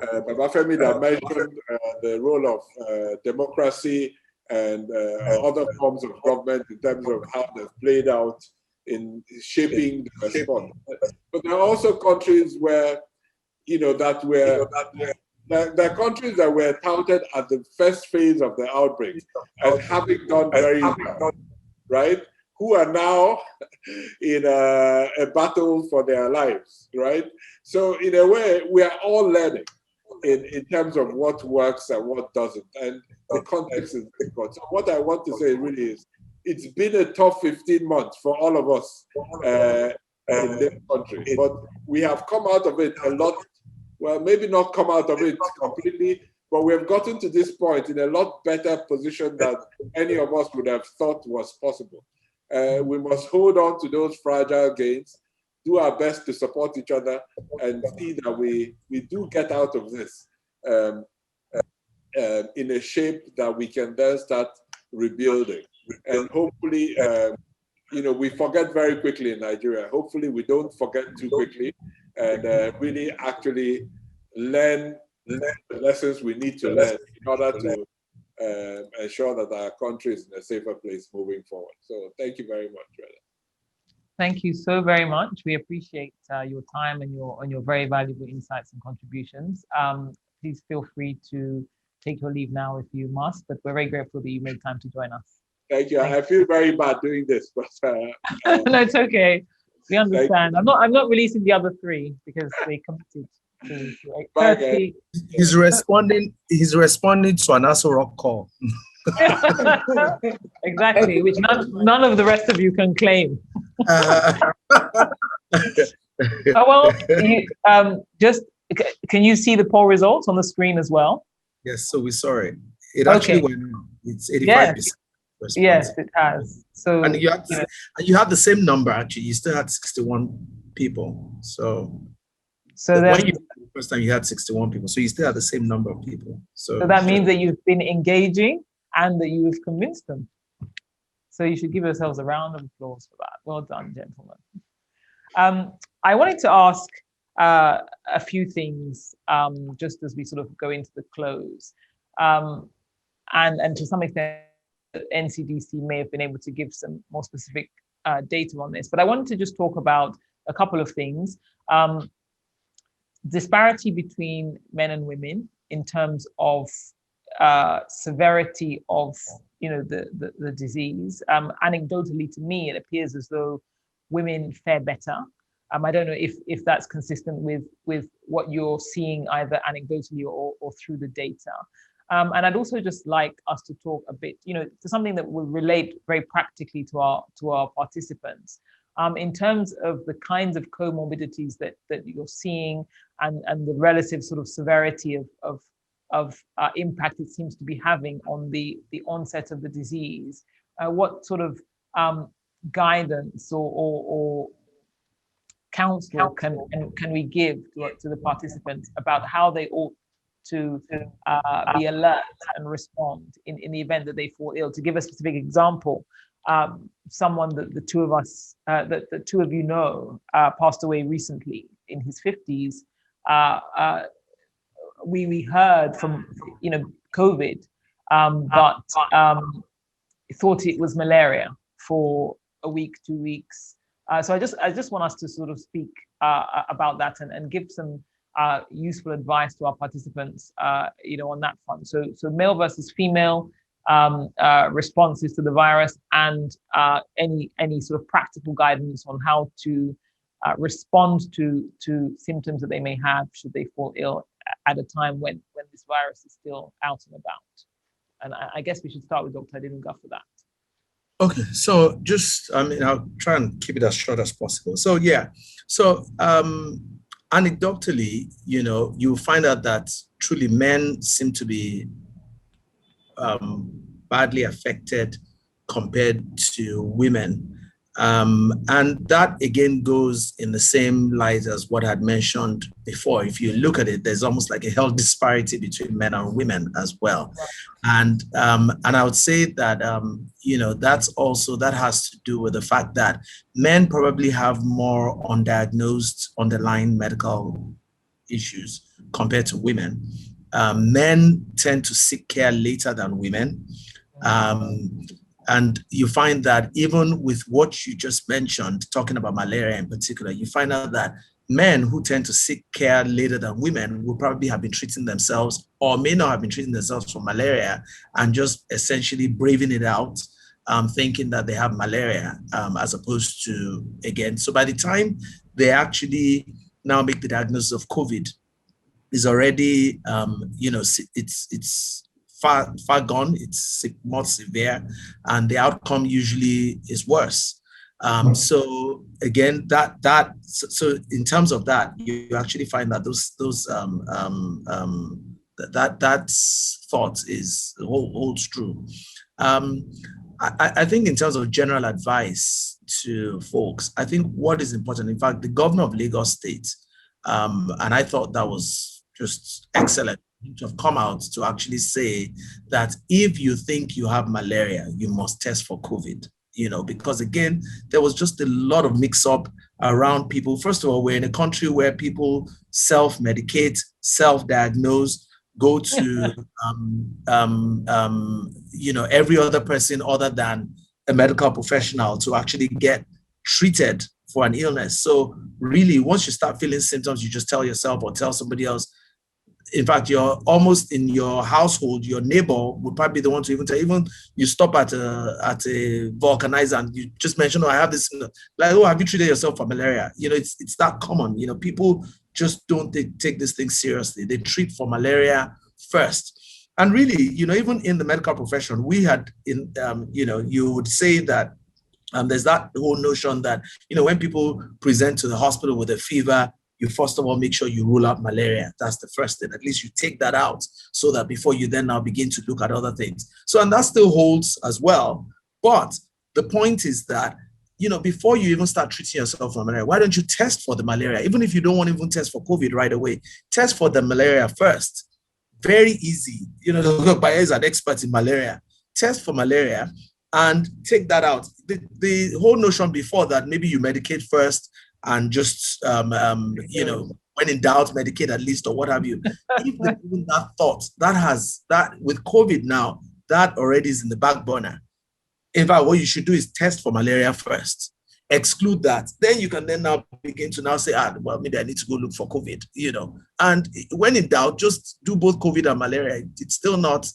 Babafemi, that mentioned the role of democracy and other forms of government in terms of how they've played out in shaping the response. But there are also countries where, there are countries that were touted at the first phase of the outbreak as having done very well, right? Who are now in a battle for their lives, right? So in a way, we are all learning in terms of what works and what doesn't, and the context is difficult. So what I want to say really is, it's been a tough 15 months for all of us in this country, but we have come out of it a lot. Well, maybe not come out of it completely, but we have gotten to this point in a lot better position than any of us would have thought was possible. We must hold on to those fragile gains, do our best to support each other, and see that we do get out of this in a shape that we can then start rebuilding. And hopefully, we forget very quickly in Nigeria. Hopefully we don't forget too quickly, and really actually learn the lessons we need to learn in order to ensure that our country is in a safer place moving forward. So thank you very much, Reda. Thank you so very much. We appreciate your time and your very valuable insights and contributions. Please feel free to take your leave now if you must, but we're very grateful that you made time to join us. Thank you. I feel very bad doing this, but no, it's okay. We understand. I'm not releasing the other three because they committed to He's responding to an Aso Rock call. Exactly, which none of the rest of you can claim. Well, just can you see the poll results on the screen as well? Yes, so we saw it. It actually went. It's 85%. Yes, it has. So and you had the same number actually. You still had 61 people. So when you the first time you had 61 people, so you still had the same number of people. So that means that you've been engaging and that you've convinced them. So you should give yourselves a round of applause for that. Well done, gentlemen. I wanted to ask a few things just as we sort of go into the close. And to some extent, NCDC may have been able to give some more specific data on this. But I wanted to just talk about a couple of things. Disparity between men and women in terms of severity of the disease. Anecdotally, to me, it appears as though women fare better. I don't know if that's consistent with what you're seeing either anecdotally or through the data. And I'd also just like us to talk a bit, to something that will relate very practically to our participants. In terms of the kinds of comorbidities that you're seeing and the relative sort of severity of impact it seems to be having on the onset of the disease, what sort of guidance or counsel can we give to the participants about how they ought to be alert and respond in the event that they fall ill? To give a specific example, someone that the two of us, that the two of you know, passed away recently in his 50s. We heard from COVID, but thought it was malaria for a week, 2 weeks. So I just want us to sort of speak about that and give some useful advice to our participants, on that front. So male versus female responses to the virus, and any sort of practical guidance on how to respond to symptoms that they may have should they fall ill at a time when this virus is still out and about. And I guess we should start with Dr. Adinunga for that. Okay, so I'll try and keep it as short as possible. So anecdotally, you'll find out that truly men seem to be badly affected compared to women. And that again goes in the same light as what I had mentioned before. If you look at it, there's almost like a health disparity between men and women as well. And I would say that, that has to do with the fact that men probably have more undiagnosed underlying medical issues compared to women. Men tend to seek care later than women. And you find that even with what you just mentioned, talking about malaria in particular, you find out that men who tend to seek care later than women will probably have been treating themselves or may not have been treating themselves for malaria and just essentially braving it out, thinking that they have malaria, as opposed to, again, so by the time they actually now make the diagnosis of COVID, is already, it's far gone, it's more severe, and the outcome usually is worse. So again, so in terms of that, you actually find that that thought holds true. I think in terms of general advice to folks, I think what is important, in fact, the governor of Lagos State, and I thought that was just excellent to have come out to actually say that if you think you have malaria, you must test for COVID, because again, there was just a lot of mix up around people. First of all, we're in a country where people self-medicate, self-diagnose, go to, every other person other than a medical professional to actually get treated for an illness. So really, once you start feeling symptoms, you just tell yourself or tell somebody else. In fact, you're almost in your household, your neighbor would probably be the one to even tell. Even you stop at a vulcanizer and you just mention, I have this, like, have you treated yourself for malaria? It's that common. People just don't take this thing seriously. They treat for malaria first. And really, even in the medical profession, we had you would say that there's that whole notion that, when people present to the hospital with a fever, you first of all make sure you rule out malaria. That's the first thing. At least you take that out so that before you then now begin to look at other things. So, and that still holds as well. But the point is that, before you even start treating yourself for malaria, why don't you test for the malaria? Even if you don't want to even test for COVID right away, test for the malaria first. Very easy. Dr. Baye is an expert in malaria. Test for malaria and take that out. The whole notion before that, maybe you medicate first and just, when in doubt, medicate at least or what have you. Even that thought, that with COVID now, that already is in the back burner. In fact, what you should do is test for malaria first. Exclude that. Then you can then now begin to now say, well, maybe I need to go look for COVID, And when in doubt, just do both COVID and malaria. It's still not,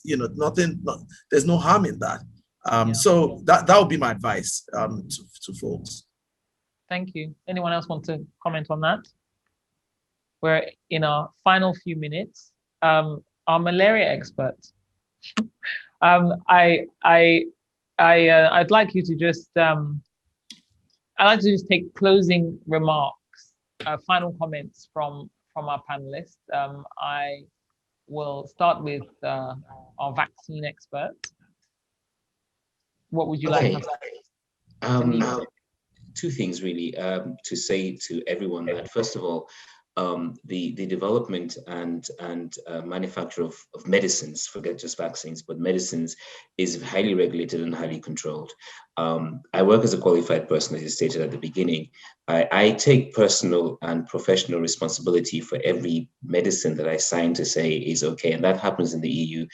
there's no harm in that. So that would be my advice to folks. Thank you. Anyone else want to comment on that? We're in our final few minutes. Our malaria expert. I'd like you to just I'd like to just take closing remarks, final comments from our panelists. I will start with our vaccine expert. What would you like to two things really to say to everyone. That first of all, the development and manufacture of medicines, forget just vaccines, but medicines, is highly regulated and highly controlled. I work as a qualified person, as you stated at the beginning. I take personal and professional responsibility for every medicine that I sign to say is okay, and that happens in the EU.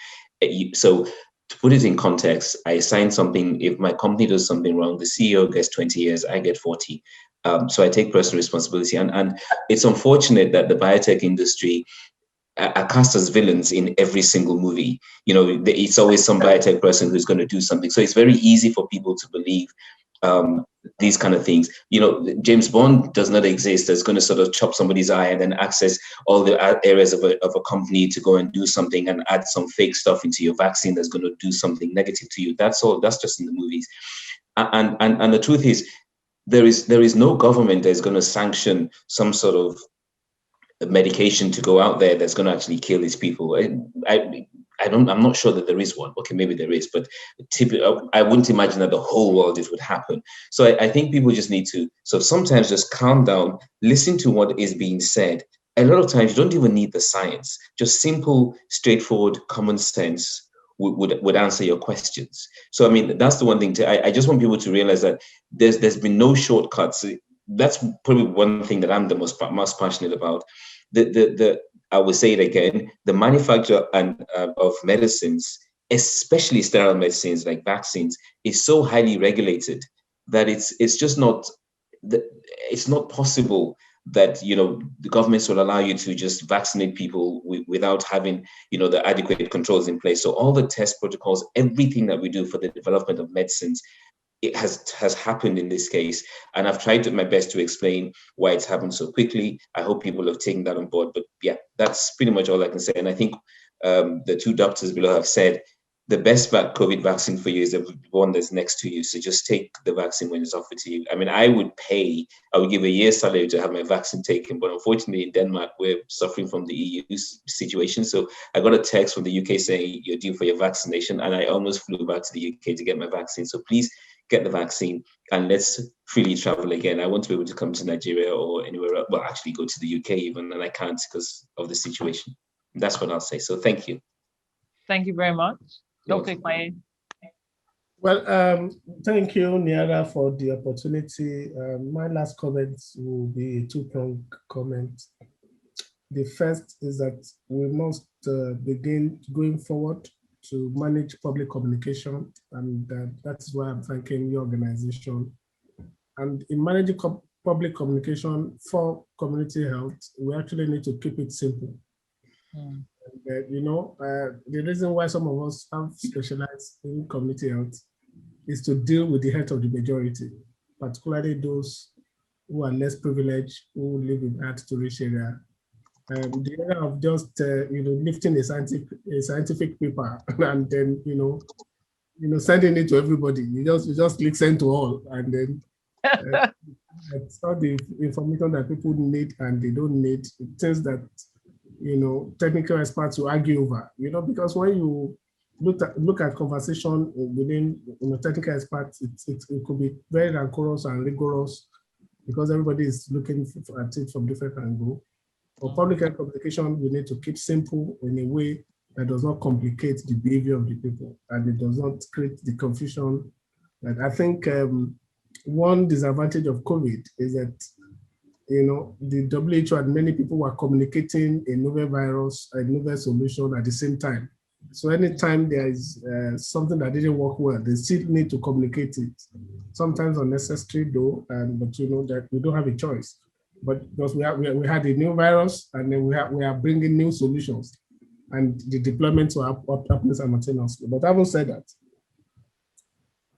So to put it in context, I sign something. If my company does something wrong, the CEO gets 20 years, I get 40. So I take personal responsibility. And it's unfortunate that the biotech industry are cast as villains in every single movie. It's always some biotech person who's going to do something. So it's very easy for people to believe these kind of things. James Bond does not exist. That's going to sort of chop somebody's eye and then access all the areas of a company to go and do something and add some fake stuff into your vaccine that's going to do something negative to you. That's all. That's just in the movies. And the truth is, there is no government that's going to sanction some sort of medication to go out there that's going to actually kill these people. I'm not sure that there is one. Okay, maybe there is, but I wouldn't imagine that the whole world it would happen. So I think people just need to sometimes just calm down, listen to what is being said. A lot of times you don't even need the science. Just simple, straightforward, common sense would answer your questions. So, I mean, that's the one thing. I just want people to realize that there's been no shortcuts. That's probably one thing that I'm the most passionate about. I will say it again, the manufacture of medicines, especially sterile medicines like vaccines, is so highly regulated that it's just not, it's not possible that the governments will allow you to just vaccinate people without having the adequate controls in place. So all the test protocols, everything that we do for the development of medicines, it has happened in this case, and I've tried my best to explain why it's happened so quickly. I hope people have taken that on board. But yeah, that's pretty much all I can say. And I think the two doctors below have said the best COVID vaccine for you is the one that's next to you. So just take the vaccine when it's offered to you. I mean, I would give a year's salary to have my vaccine taken, but unfortunately in Denmark, we're suffering from the EU situation. So I got a text from the UK saying you're due for your vaccination, and I almost flew back to the UK to get my vaccine. So please get the vaccine and let's freely travel again. I want to be able to come to Nigeria or anywhere else. Well, actually go to the UK even, and I can't because of the situation. That's what I'll say. So thank you. Thank you very much. Dr. Baye. Well, thank you, Niara, for the opportunity. My last comment will be a two-pronged comment. The first is that we must begin going forward to manage public communication, and that's why I'm thanking your organization. And in managing public communication for community health, we actually need to keep it simple. And, the reason why some of us have specialized in community health is to deal with the health of the majority, particularly those who are less privileged, who live in hard to reach area. the era of just lifting a scientific paper and then sending it to everybody. You just click send to all, and then that's all the information that people need and they don't need. Things that technical experts will argue over. Because when you look at conversation within technical experts, it could be very rancorous and rigorous because everybody is looking at it from different angles. For public health communication, we need to keep simple in a way that does not complicate the behavior of the people and it does not create the confusion. And I think one disadvantage of COVID is that, the WHO and many people were communicating a novel virus, a novel solution at the same time. So anytime there is something that didn't work well, they still need to communicate it. Sometimes unnecessary though, but that we don't have a choice. But because we had a new virus, and then we are bringing new solutions, and the deployments are happening simultaneously. But having said that,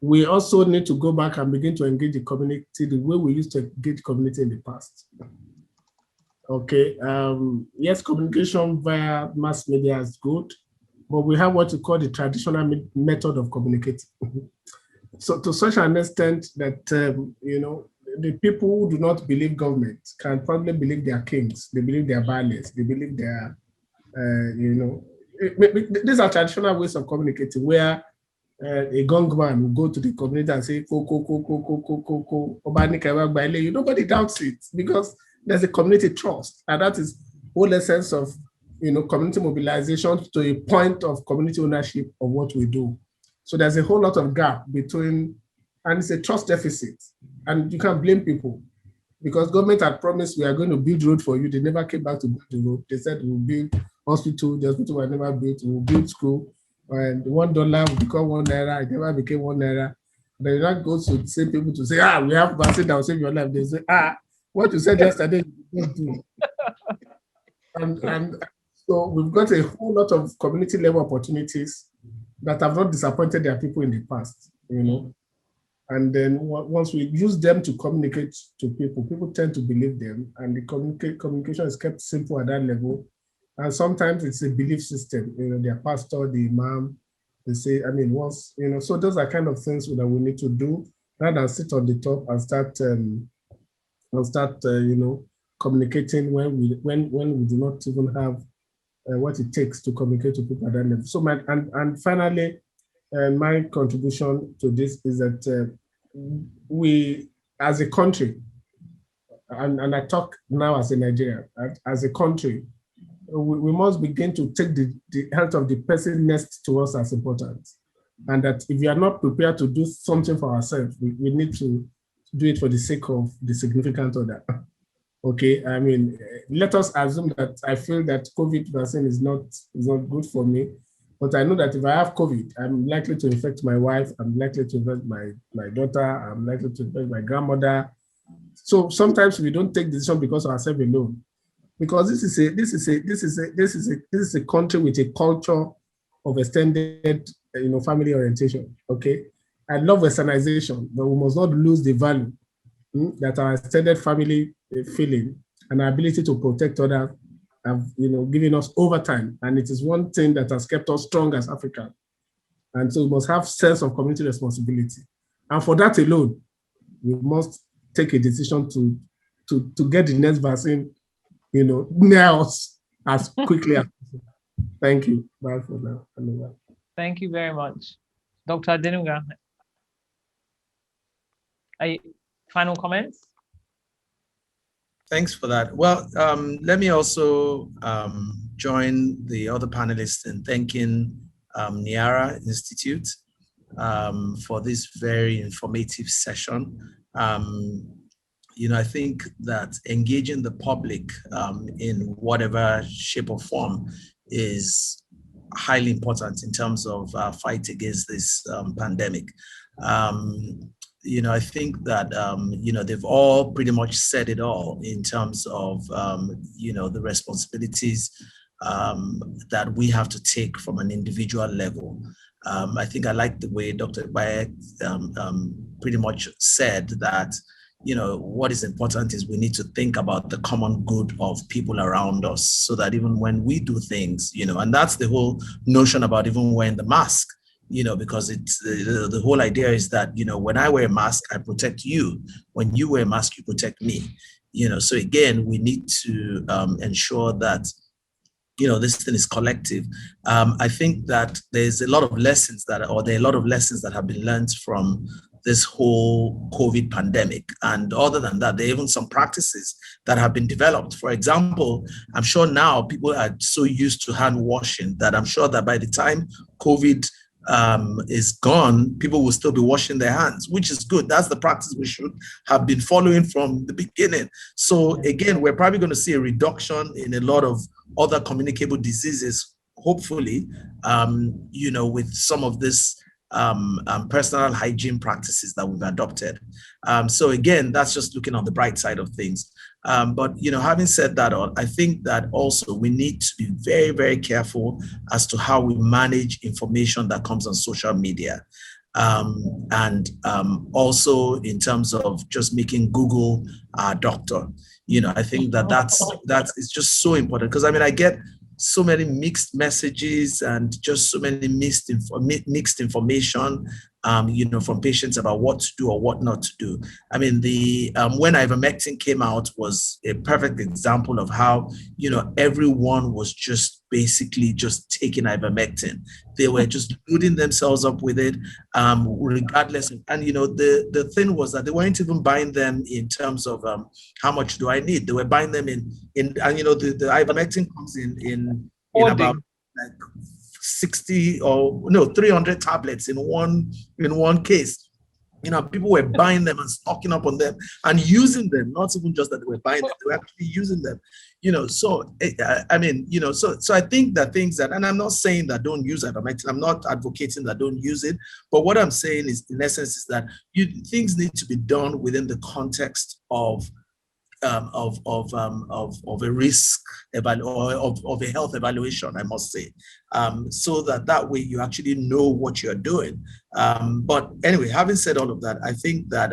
we also need to go back and begin to engage the community the way we used to engage community in the past. Okay, yes, communication via mass media is good, but we have what we call the traditional method of communicating. So to such an extent that, the people who do not believe government can probably believe their kings, they believe their balis, they believe their, these are traditional ways of communicating where a gongman will go to the community and say, nobody doubts it because there's a community trust. And that is whole essence of, community mobilization to a point of community ownership of what we do. So there's a whole lot of gap between, and it's a trust deficit. And you can't blame people because government had promised we are going to build road for you. They never came back to build the road. They said we'll build hospital. The hospital was never built. We'll build school. And $1 will become $1. It never became $1. Then that goes to the same people to say, we have vaccine that will save your life. They say, what you said yesterday, you didn't do. And so we've got a whole lot of community level opportunities that have not disappointed their people in the past, And then once we use them to communicate to people, people tend to believe them, and the communication is kept simple at that level. And sometimes it's a belief system, their pastor, the imam, they say, once, so those are kind of things that we need to do rather than sit on the top and start, communicating when we do not even have what it takes to communicate to people at that level. So finally, my contribution to this is that we, as a country, and I talk now as a Nigerian, as a country, we must begin to take the health of the person next to us as important. And that if we are not prepared to do something for ourselves, we need to do it for the sake of the significant other. Okay, let us assume that I feel that COVID vaccine is not good for me, but I know that if I have COVID, I'm likely to infect my wife, I'm likely to infect my daughter, I'm likely to infect my grandmother. So sometimes we don't take decision because of ourselves alone, because this is a country with a culture of extended, family orientation. Okay, I love Westernization, but we must not lose the value that our extended family feeling and our ability to protect others have, given us over time. And it is one thing that has kept us strong as Africans. And so we must have sense of community responsibility. And for that alone, we must take a decision to get the next vaccine, near us as quickly as possible. Thank you. Bye for now. Thank you very much. Dr. Adenuga. Final comments? Thanks for that. Well, let me also join the other panelists in thanking Niara Institute for this very informative session. I think that engaging the public in whatever shape or form is highly important in terms of fight against this pandemic. I think that, they've all pretty much said it all in terms of, the responsibilities that we have to take from an individual level. I think I like the way Dr. Baye pretty much said that, what is important is we need to think about the common good of people around us, so that even when we do things, and that's the whole notion about even wearing the mask, because it's the whole idea is that, when I wear a mask, I protect you. When you wear a mask, you protect me. So again, we need to ensure that, this thing is collective. I think that there's a lot of lessons there are a lot of lessons that have been learned from this whole COVID pandemic. And other than that, there are even some practices that have been developed. For example, I'm sure now people are so used to hand washing that I'm sure that by the time COVID is gone, people will still be washing their hands, which is good. That's the practice we should have been following from the beginning. So again, we're probably going to see a reduction in a lot of other communicable diseases, hopefully, with some of this personal hygiene practices that we've adopted. So again, that's just looking on the bright side of things. But having said that, I think that also we need to be very, very careful as to how we manage information that comes on social media. And also in terms of just making Google our doctor. I think that's it's just so important, because I get so many mixed messages and just so many mixed information, from patients about what to do or what not to do. The when ivermectin came out was a perfect example of how, everyone was just basically just taking ivermectin. They were just loading themselves up with it, regardless of, and the thing was that they weren't even buying them in terms of how much do I need. They were buying them in and the ivermectin comes in about like 60 or 300 tablets in one case. People were buying them and stocking up on them and using them. Not even just that they were buying them, they were actually using them. So I think that things that, and I'm not saying that don't use ivermectin. I'm not advocating that don't use it. But what I'm saying is, in essence, is that things need to be done within the context of a risk of a health evaluation, I must say, so that way you actually know what you're doing. But anyway, having said all of that, I think that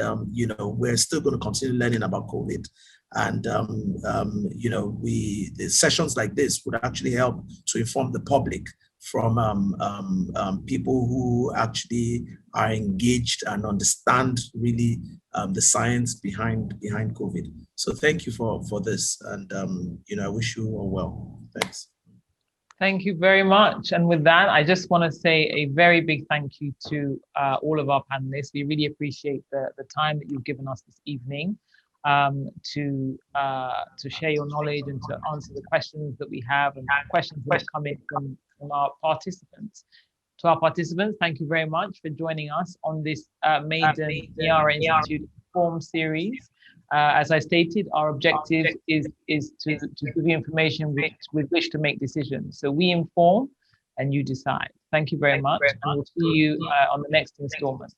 we're still going to continue learning about COVID, and the sessions like this would actually help to inform the public from people who actually are engaged and understand really the science behind COVID. So thank you for this, and I wish you all well. Thanks. Thank you very much. And with that, I just want to say a very big thank you to all of our panelists. We really appreciate the time that you've given us this evening to share your knowledge and to answer the questions that we have and questions that have come in from our participants. To our participants, thank you very much for joining us on this maiden Niara Institute Inform series. As I stated, our objective is to give you information with which to make decisions. So we inform and you decide. Thank you very much, and we'll see you on the next installment.